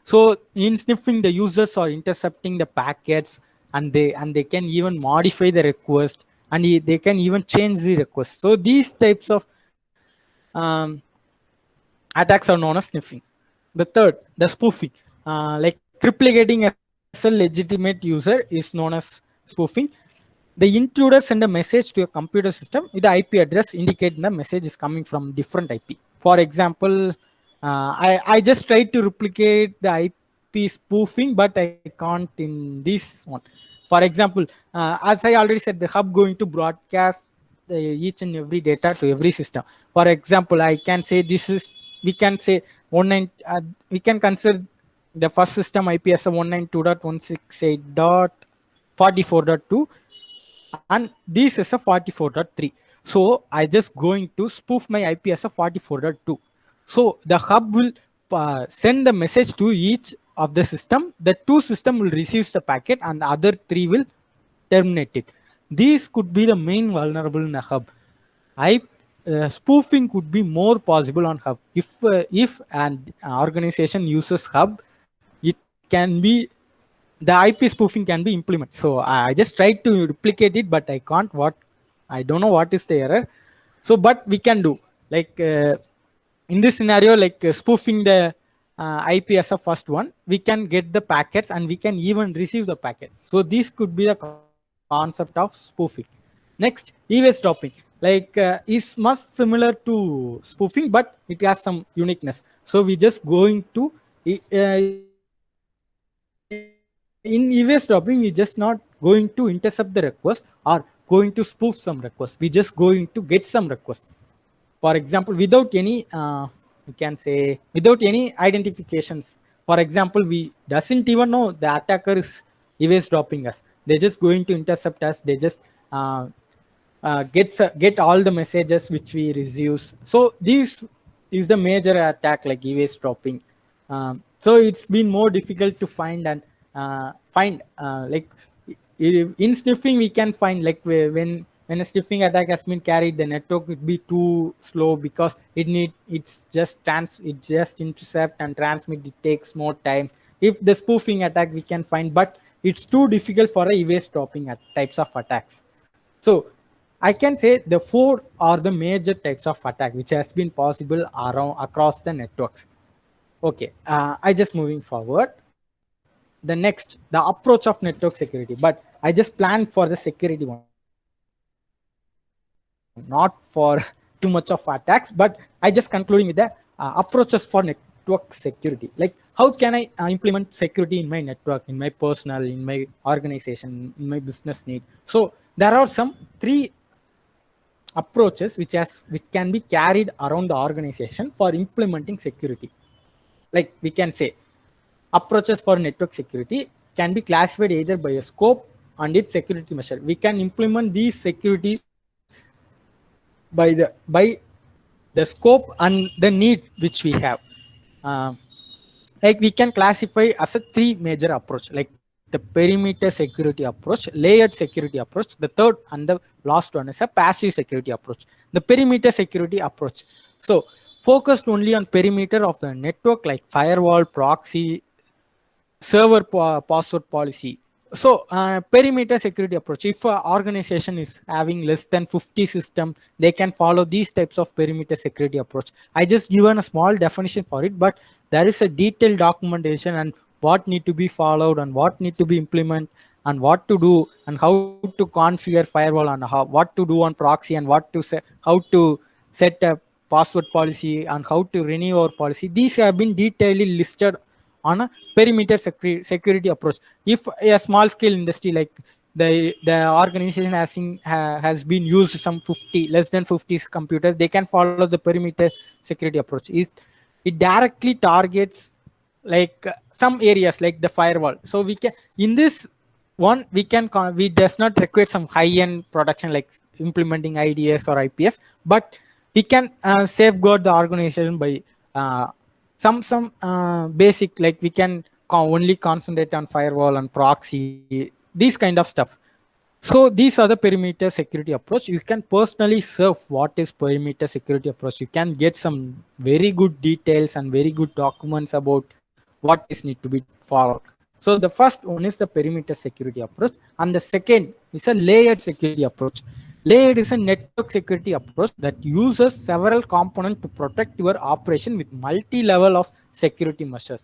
So in sniffing, the users are intercepting the packets, and they can even modify the request, and they can even change the request. So these types of attacks are known as sniffing. The third, the spoofing, like replicating as a legitimate user is known as spoofing. The intruder send a message to a computer system with the IP address indicating the message is coming from different IP. For example, I just tried to replicate the IP IP spoofing, but I can't in this one. For example, as I already said, the hub going to broadcast each and every data to every system. For example, I can say this is, we can say we can consider the first system IP as a 192.168.44.2, and this is a 44.3. So I just going to spoof my IP as a 44.2. So the hub will send the message to each of the system. The two system will receive the packet and the other three will terminate it. These could be the main vulnerable in a hub. Spoofing could be more possible on hub. If an organization uses hub, it can be, the IP spoofing can be implemented. So I just tried to replicate it, but I can't. I don't know what is the error. So, but we can do, like in this scenario, like spoofing the IP as a first one, we can get the packets and we can even receive the packets. So this could be the concept of spoofing. Next, eavesdropping, like is much similar to spoofing, but it has some uniqueness. So we just going to in eavesdropping, we just not going to intercept the request or going to spoof some request. We just going to get some request. For example, without any, we can say without any identifications. For example, we doesn't even know the attacker is eavesdropping us. They're just going to intercept us. They just get all the messages which we receive. So this is the major attack, like eavesdropping. So it's been more difficult to find and like in sniffing we can find, like when a sniffing attack has been carried, the network would be too slow because it's just intercept and transmit. It takes more time. If the spoofing attack we can find, but it's too difficult for a eavesdropping types of attacks. So I can say the 4 are the major types of attack which has been possible across the networks. Okay, I just moving forward. The next, the approach of network security, but I just planned for the security one, not for too much of attacks, but I just concluding with the approaches for network security. Like how can I implement security in my network, in my personal, in my organization, in my business need. So there are some 3 approaches which can be carried around the organization for implementing security. Like we can say approaches for network security can be classified either by a scope and its security measure. We can implement these security by the scope and the need which we have. Like we can classify as a 3 major approach, like the perimeter security approach, layered security approach. The third and the last one is a passive security approach. The perimeter security approach, so focused only on perimeter of the network, like firewall, proxy, server password policy. So perimeter security approach, if an organization is having less than 50 systems, they can follow these types of perimeter security approach. I just given a small definition for it, but there is a detailed documentation and what need to be followed and what need to be implemented and what to do and how to configure firewall and what to do on proxy and how to set a password policy and how to renew our policy. These have been detailedly listed on a perimeter security approach. If a small scale industry like the organization has been used some less than 50 computers, they can follow the perimeter security approach. It directly targets like some areas like the firewall. So we can, in this one, we does not require some high-end production like implementing IDS or IPS, but we can safeguard the organization by some basic, like we can only concentrate on firewall and proxy, these kind of stuff. So these are the perimeter security approach. You can personally surf what is perimeter security approach. You can get some very good details and very good documents about what is need to be followed. So the first one is the perimeter security approach, and the second is a layered security approach. Layered is a network security approach that uses several components to protect your operation with multi-level of security measures.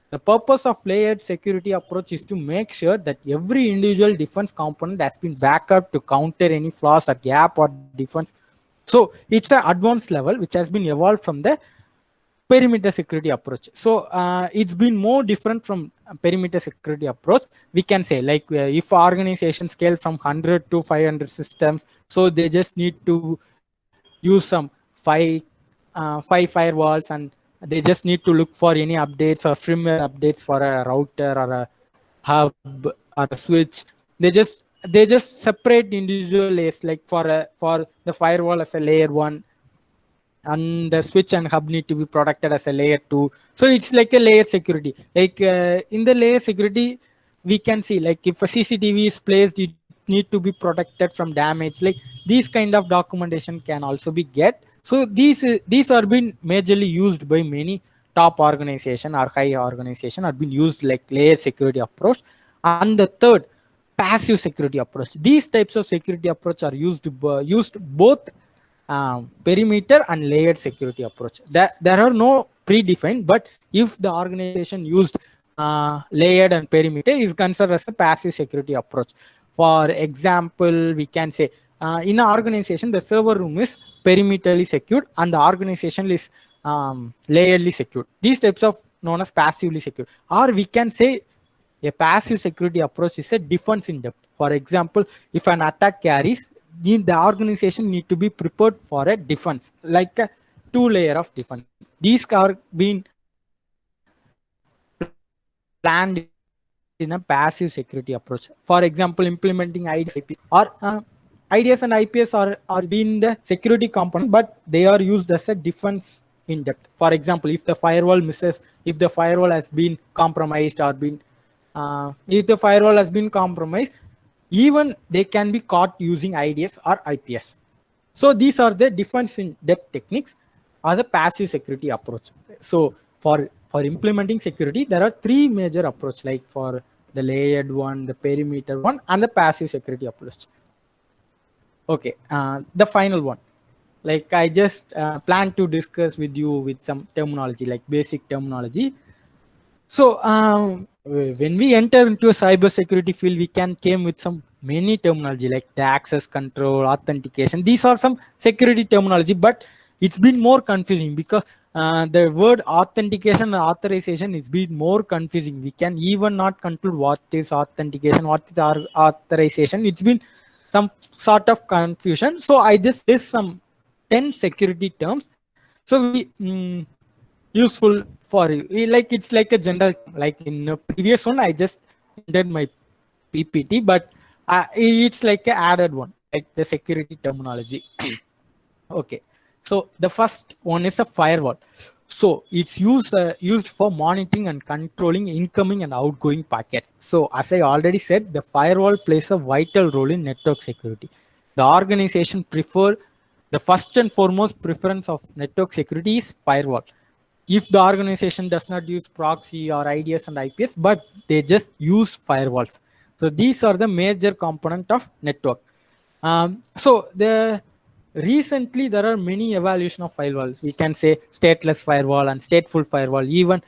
The purpose of layered security approach is to make sure that every individual defense component has been backed up to counter any flaws or gap or defense. So it's an advanced level which has been evolved from the perimeter security approach. So it's been more different from perimeter security approach. We can say like if organizations scale from 100 to 500 systems, so they just need to use some five firewalls, and they just need to look for any updates or firmware updates for a router or a hub or a switch. They just separate individual layers, like for the firewall as a layer 1, and the switch and hub need to be protected as a layer 2. So it's like a layer security. Like in the layer security, we can see like if a CCTV is placed, it need to be protected from damage. Like these kind of documentation can also be get. So these are being majorly used by many top organization or high organization, are being used like layer security approach. And the third, passive security approach. These types of security approach are used both perimeter and layered security approach. There are no predefined, but if the organization used layered and perimeter, is considered as a passive security approach. For example, we can say in an organization, the server room is perimeterly secured and the organization is layerly secured. These types of known as passively secured. Or we can say a passive security approach is a defense in depth. For example, if an attack carries, the organization need to be prepared for a defense, like a 2-layer of defense. These are being planned in a passive security approach. For example, implementing IDS or IDS and IPS are being the security component, but they are used as a defense in depth. For example, if the firewall misses, if the firewall has been compromised or been even they can be caught using IDS or IPS. So these are the defense in depth techniques or the passive security approach. So for implementing security, there are 3 major approach, like for the layered one, the perimeter one, and the passive security approach. Okay, the final one, like I just plan to discuss with you with some terminology, like basic terminology. So when we enter into a cybersecurity field, we came with some many terminology like the access control, authentication. These are some security terminology, but it's been more confusing because the word authentication and authorization is been more confusing. We can even not conclude what is authentication, what is authorization. It's been some sort of confusion. So I just list some 10 security terms. So we useful for you, like it's like a general, like in the previous one I just did my PPT, but it's like a added one, like the security terminology. Okay, so the first one is a firewall. So it's used for monitoring and controlling incoming and outgoing packets. So as I already said, the firewall plays a vital role in network security. The organization the first and foremost preference of network security is firewall. If the organization does not use proxy or IDS and IPS, but they just use firewalls. So these are the major component of network. So recently there are many evaluation of firewalls. We can say stateless firewall and stateful firewall. Even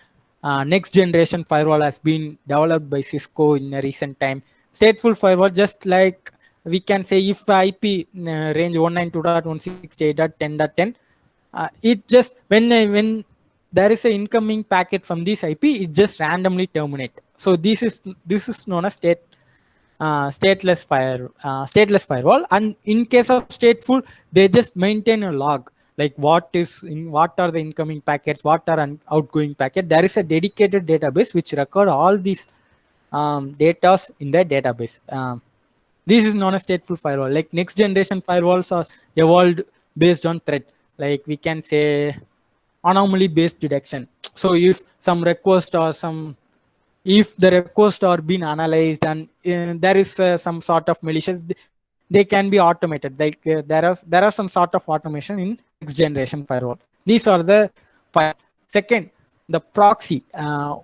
next generation firewall has been developed by Cisco in a recent time. Stateful firewall, just like we can say if IP range 192.168.10.10, it just when there is an incoming packet from this IP, it just randomly terminate. So this is known as stateless firewall. And in case of stateful, they just maintain a log, like what are the incoming packets, what are outgoing packet. There is a dedicated database which record all these data in the database. This is known as stateful firewall. Like next generation firewalls are evolved based on threat. Like we can say anomaly based detection. So if some request or if the request are being analyzed and there is some sort of malicious, they can be automated. Like there are some sort of automation in next generation firewall. These are the second, the proxy.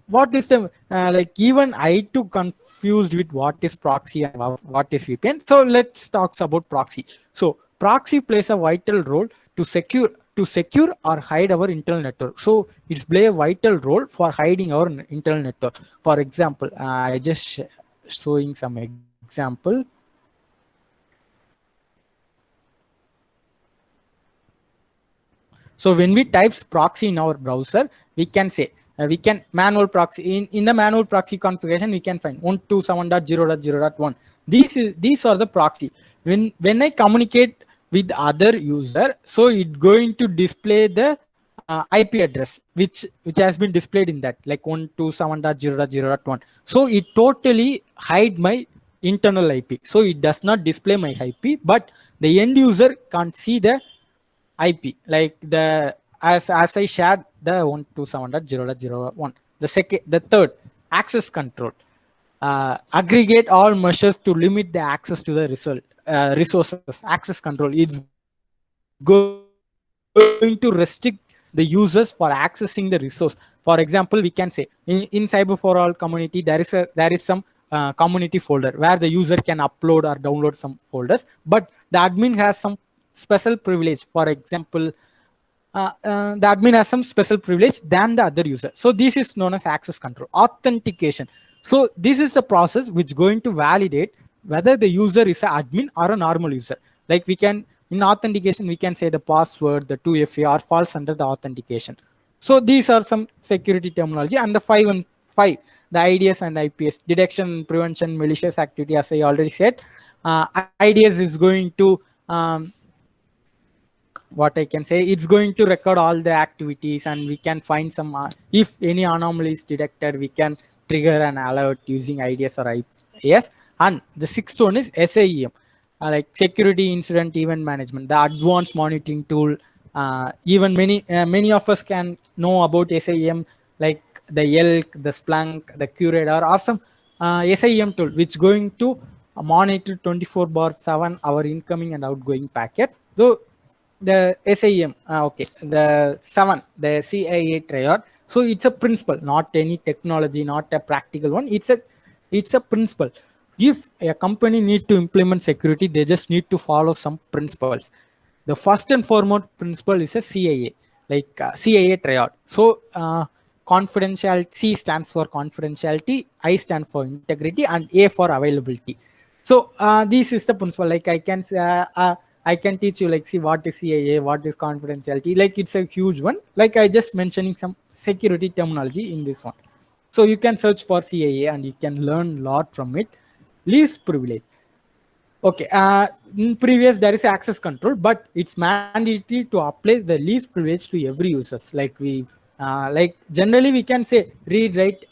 What is the like even I too confused with what is proxy and what is VPN. So let's talk about proxy. So proxy plays a vital role to secure or hide our internal network. So it's play a vital role for hiding our internal network. For example, I just showing some example. So when we type proxy in our browser, we can say we can manual proxy in the manual proxy configuration. We can find 127.0.0.1. These are the proxy. When I communicate with other user, so it's going to display the IP address which has been displayed in that, like 127.0.0.1. So it totally hide my internal IP. So it does not display my IP, but the end user can't see the IP, like the as I shared the 127.0.0.1. The third, access control. Aggregate all measures to limit the access to the resources. Access control. It's going to restrict the users for accessing the resource. For example, we can say in Cyber for All community, there is some community folder where the user can upload or download some folders, but the admin has some special privilege. For example, the admin has some special privilege than the other user. So this is known as access control. Authentication. So this is a process which is going to validate whether the user is an admin or a normal user. Like we can, in authentication, we can say the password, the 2FA or falls under the authentication. So these are some security terminology. And the 5 and 5, the IDS and IPS, detection, prevention, malicious activity, as I already said. IDS is going to, what I can say, it's going to record all the activities, and we can find some, if any anomaly is detected, we can trigger an alert using IDS or IPS. And the sixth one is SIEM, like security incident event management, the advanced monitoring tool. Even many of us can know about SIEM, like the Elk, the Splunk, the QRadar, or some SIEM tool which going to monitor 24/7 our incoming and outgoing packets. So the SIEM, okay, the 7, the CIA triad. So it's a principle, not any technology, not a practical one. It's a principle. If a company need to implement security, they just need to follow some principles. The first and foremost principle is a CIA, like CIA triad. So confidentiality, C stands for confidentiality, I stand for integrity, and A for availability. So this is the principle. Like I can teach you, like, see what is CIA, what is confidentiality. Like it's a huge one. Like I just mentioning some security terminology in this one. So you can search for CIA and you can learn a lot from it. Least privilege. Okay, in previous there is access control, but it's mandatory to apply the least privilege to every users. Like like generally we can say read, write,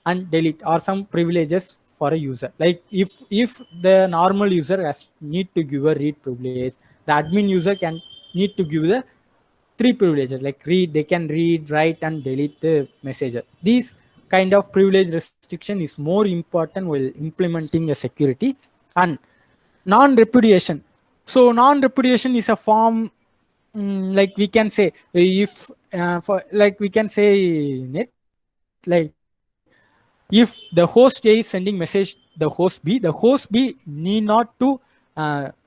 and delete or some privileges for a user. Like if the normal user has need to give a read privilege, the admin user can need to give the 3 privileges, like read, they can read, write, and delete the messenger. These kind of privilege restriction is more important while implementing a security. And non-repudiation. So non-repudiation is a form, like we can say, if for like we can say in it, like if the host A is sending message the host B need not to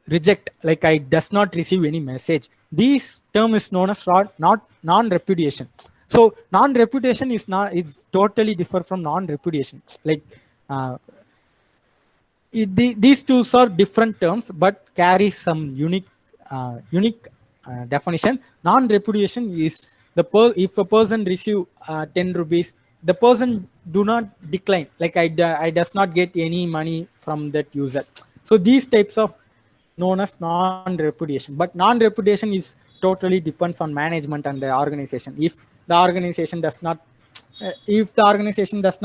reject, like I does not receive any message. This term is known as not non-repudiation. So non-repudiation is totally different from non-repudiation. Like these two are different terms but carry some unique definition. Non-repudiation is if a person receive 10 rupees, the person do not decline, like I does not get any money from that user. So these types of known as non-repudiation. But non-repudiation is totally depends on management and the organization. If the organization does not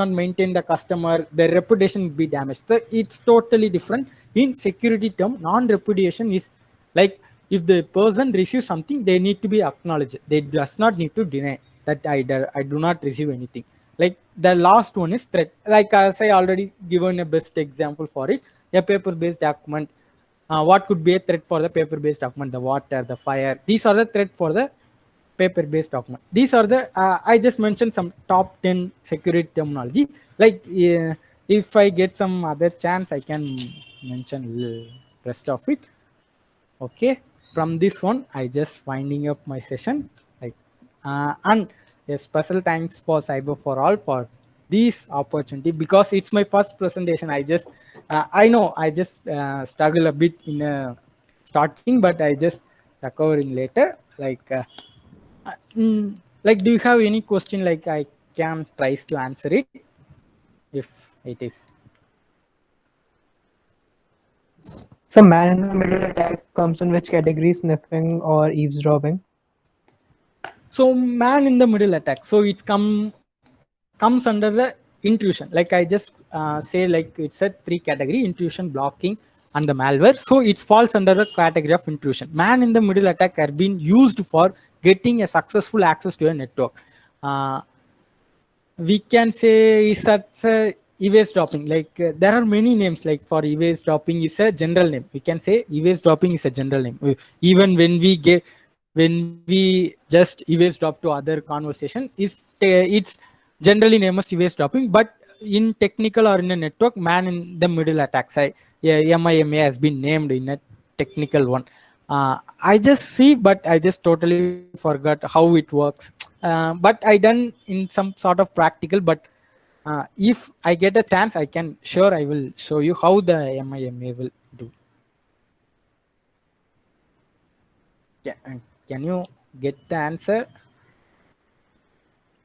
maintain the customer, their reputation will be damaged. So it's totally different. In security term, non-repudiation is like if the person receives something, they need to be acknowledged. They does not need to deny that I do not receive anything. Like the last one is threat. Like as I already given a best example for it, a paper-based document. What could be a threat for the paper-based document? The water, the fire. These are the threat for the paper-based document. These are the I just mentioned some top 10 security terminology. Like if I get some other chance, I can mention the rest of it. Okay, from this one, I just winding up my session. Like and a special thanks for Cyber for All for this opportunity, because it's my first presentation. I just I know I just struggle a bit in starting, but I just recovering later. Like Like, do you have any question? Like, I can try to answer it if it is. So man in the middle attack comes in which category? Sniffing or eavesdropping? So man in the middle attack. So it comes under the intrusion. Like I just say, like it's a 3 category: intrusion, blocking, and the malware. So it falls under the category of intrusion. Man in the middle attack are being used for getting a successful access to a network. We can say is that eavesdropping. Like there are many names. Like for eavesdropping is a general name. We can say eavesdropping is a general name. Even when we just eavesdrop to other conversation, it's generally named as eavesdropping. But in technical or in a network, man in the middle attacks, MIMA has been named in a technical one. I just see, but I just totally forgot how it works. But I done in some sort of practical. But if I get a chance, I will show you how the MIMA will do. Yeah, can you get the answer?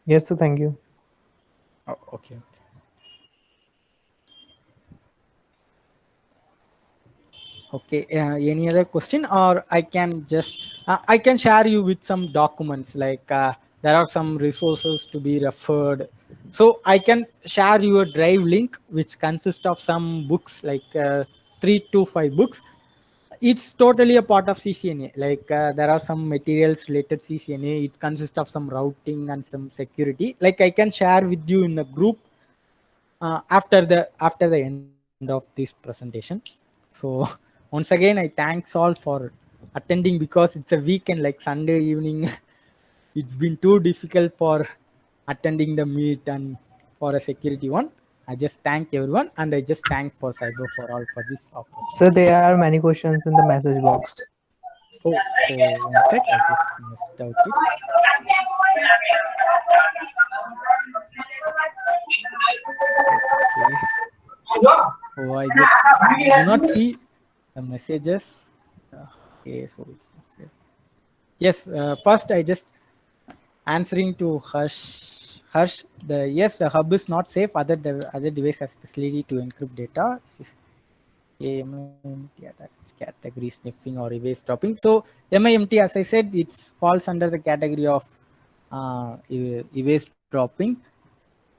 Yes, so thank you. Oh, okay. Okay, any other question, or I can just I can share you with some documents. Like there are some resources to be referred, so I can share you a drive link which consists of some books, like 3 to 5 books. It's totally a part of CCNA. Like there are some materials related CCNA. It consists of some routing and some security. Like I can share with you in a group after the end of this presentation. So once again, I thanks all for attending, because it's a weekend, like Sunday evening. It's been too difficult for attending the meet and for a security one. I just thank everyone, and I just thank for Cyber for all for this opportunity. So there are many questions in the message box. Oh, one sec, I just missed out it. Okay. Oh, I just do not see the messages. Okay, so it's not safe. Yes, first I just answering to Harsh. The hub is not safe. Other device has facility to encrypt data. If category sniffing or eavesdropping. So MIMT, as I said, it falls under the category of eavesdropping.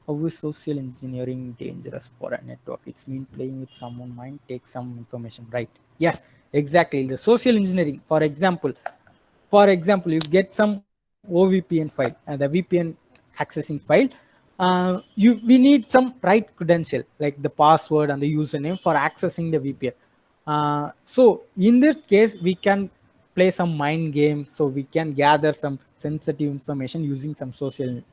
How is social engineering dangerous for a network? It's mean playing with someone's mind, take some information, right? Yes, exactly. The social engineering, for example, you get some OVPN file, the VPN accessing file. We need some right credential, like the password and the username for accessing the VPN. So in this case, we can play some mind games, so we can gather some sensitive information using some social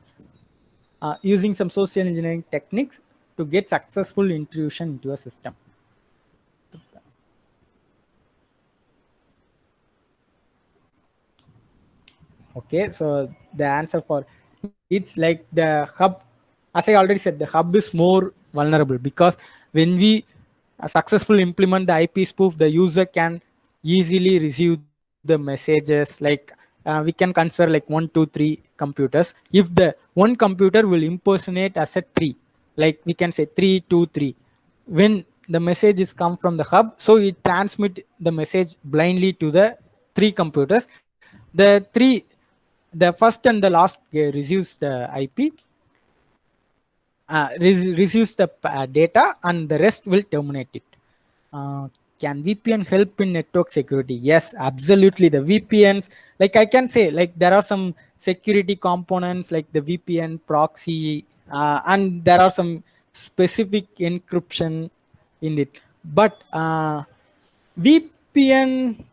engineering techniques to get successful intrusion into a system. Okay, so the answer for it's like the hub, as I already said, the hub is more vulnerable, because when we successfully implement the IP spoof, the user can easily receive the messages. Like we can consider like 1, 2, 3 computers. If the one computer will impersonate as a 3, like we can say 3, 2, 3. When the message is come from the hub, so it transmit the message blindly to the 3 computers. The first and the last receives the IP, receives the data, and the rest will terminate it. Can VPN help in network security? Yes, absolutely. The VPNs, like I can say, like there are some security components like the VPN proxy, and there are some specific encryption in it. But VPN,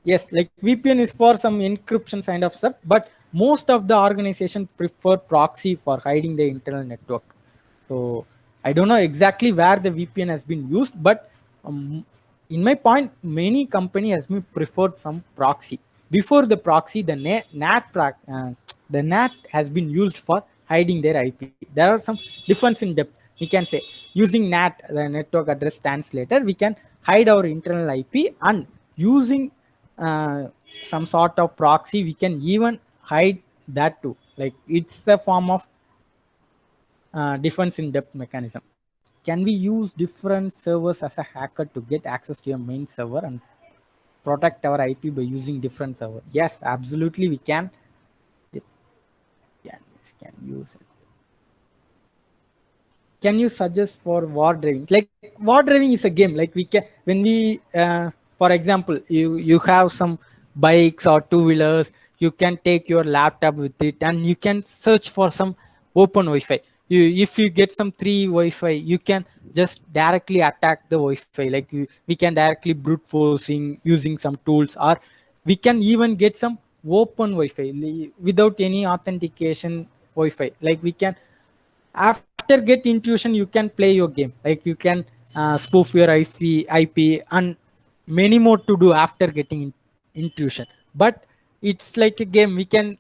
yes, like VPN is for some encryption kind of stuff, but most of the organizations prefer proxy for hiding the internal network. So I don't know exactly where the VPN has been used, but in my point, many company has been preferred some proxy. Before the proxy, the NAT has been used for hiding their IP. There are some difference in depth. We can say using NAT, the network address translator, we can hide our internal IP, and using some sort of proxy, we can even hide that too. Like it's a form of defense in depth mechanism. Can we use different servers as a hacker to get access to your main server and protect our IP by using different server? Yes, absolutely we can. Can use it. Can you suggest for war driving? Like war driving is a game. Like we can, when we, for example, you have some bikes or two-wheelers, you can take your laptop with it and you can search for some open Wi-Fi. If you get some free Wi-Fi, you can just directly attack the Wi-Fi. Like we can directly brute forcing using some tools, or we can even get some open Wi-Fi without any authentication Wi-Fi. Like we can, after get intuition, you can play your game. Like you can spoof your IP and many more to do after getting intuition. But it's like a game. We can,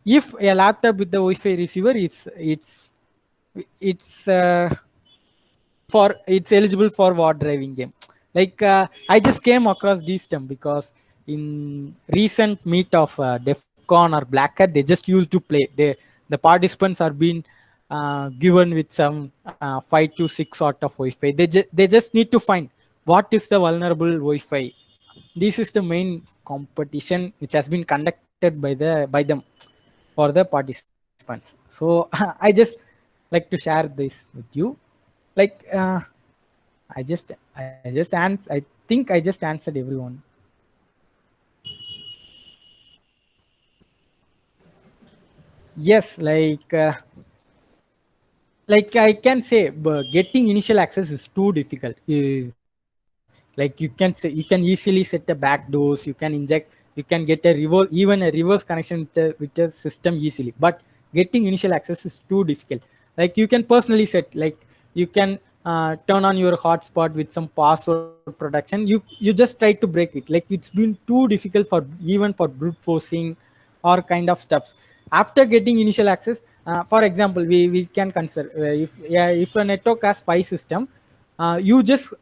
if a laptop with the Wi-Fi receiver it's eligible for war driving game. Like I just came across this term because in recent meet of DEFCON or Black Hat, they just used to play. The participants are being given with some 5 to 6 sort of Wi-Fi. They just need to find what is the vulnerable Wi-Fi. This is the main competition which has been conducted by them for the participants. So I just like to share this with you. Like I think I just answered everyone. Yes, like I can say, getting initial access is too difficult. Like you can easily set the back doors, you can inject, you can get a reverse connection with the system easily. But getting initial access is too difficult. Like you can personally set, like you can turn on your hotspot with some password protection. You just try to break it. Like it's been too difficult for even for brute forcing or kind of stuff. After getting initial access, for example, we can consider if a network has 5 systems, you just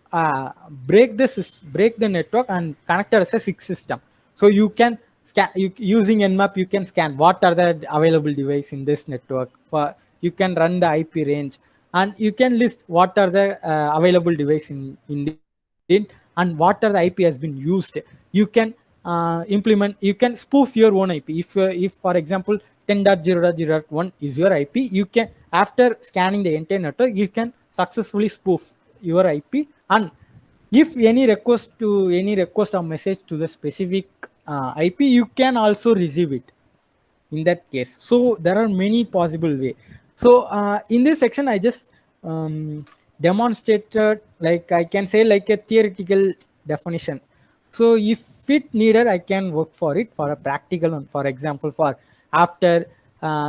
break the network and connect it as a 6 system. So you can scan using Nmap. You can scan what are the available devices in this network. You can run the IP range and you can list what are the available devices in it and what are the IP has been used. You can implement. You can spoof your own IP. If for example 10.0.0.1 is your IP, you can, after scanning the entire network, you can successfully spoof your IP. And if any request or message to the specific IP, you can also receive it in that case. So there are many possible ways. So in this section, I just demonstrated, like I can say, like a theoretical definition. So if it needed, I can work for it for a practical one. For example, for after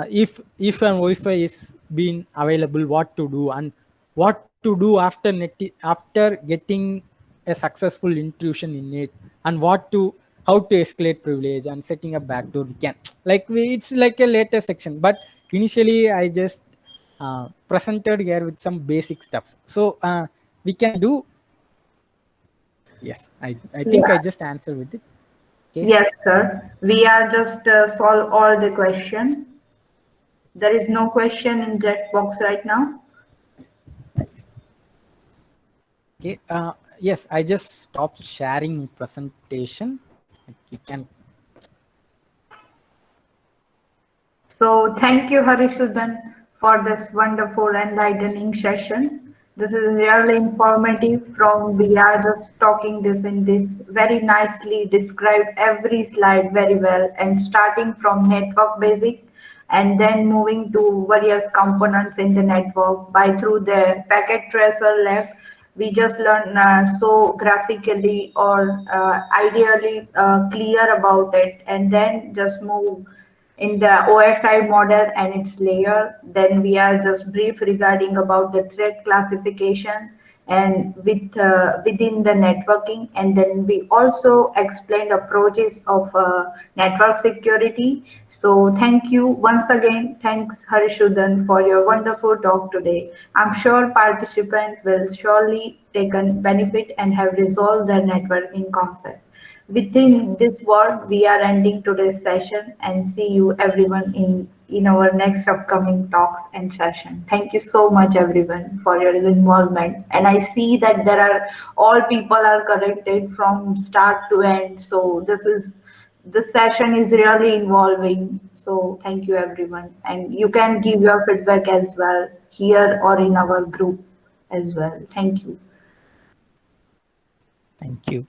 if an Wi-Fi is being available, what to do, and what to do after getting a successful intrusion in it, and how to escalate privilege and setting a backdoor. We can, like it's like a later section, but initially I just presented here with some basic stuff. So we can do. Yes, I think I just answered with it. Okay. Yes, sir. We are just solve all the question. There is no question in chat box right now. Okay. Yes, I just stopped sharing presentation. You can. So thank you, Harisudan, for this wonderful enlightening session. This is really informative. We are just talking this in this very nicely described every slide very well, and starting from network basic and then moving to various components in the network through the packet tracer lab. We just learn so graphically or ideally clear about it, and then just move in the OSI model and its layer. Then we are just brief regarding about the threat classification and within the networking, and then we also explained approaches of network security. So thank you once again. Thanks, Harisudan, for your wonderful talk today. I'm sure participants will surely take a benefit and have resolved their networking concept. Within this word, we are ending today's session and see you everyone in our next upcoming talks and session. Thank you so much everyone for your involvement. And I see that there are all people are connected from start to end. So this session is really involving. So thank you everyone. And you can give your feedback as well here or in our group as well. Thank you. Thank you.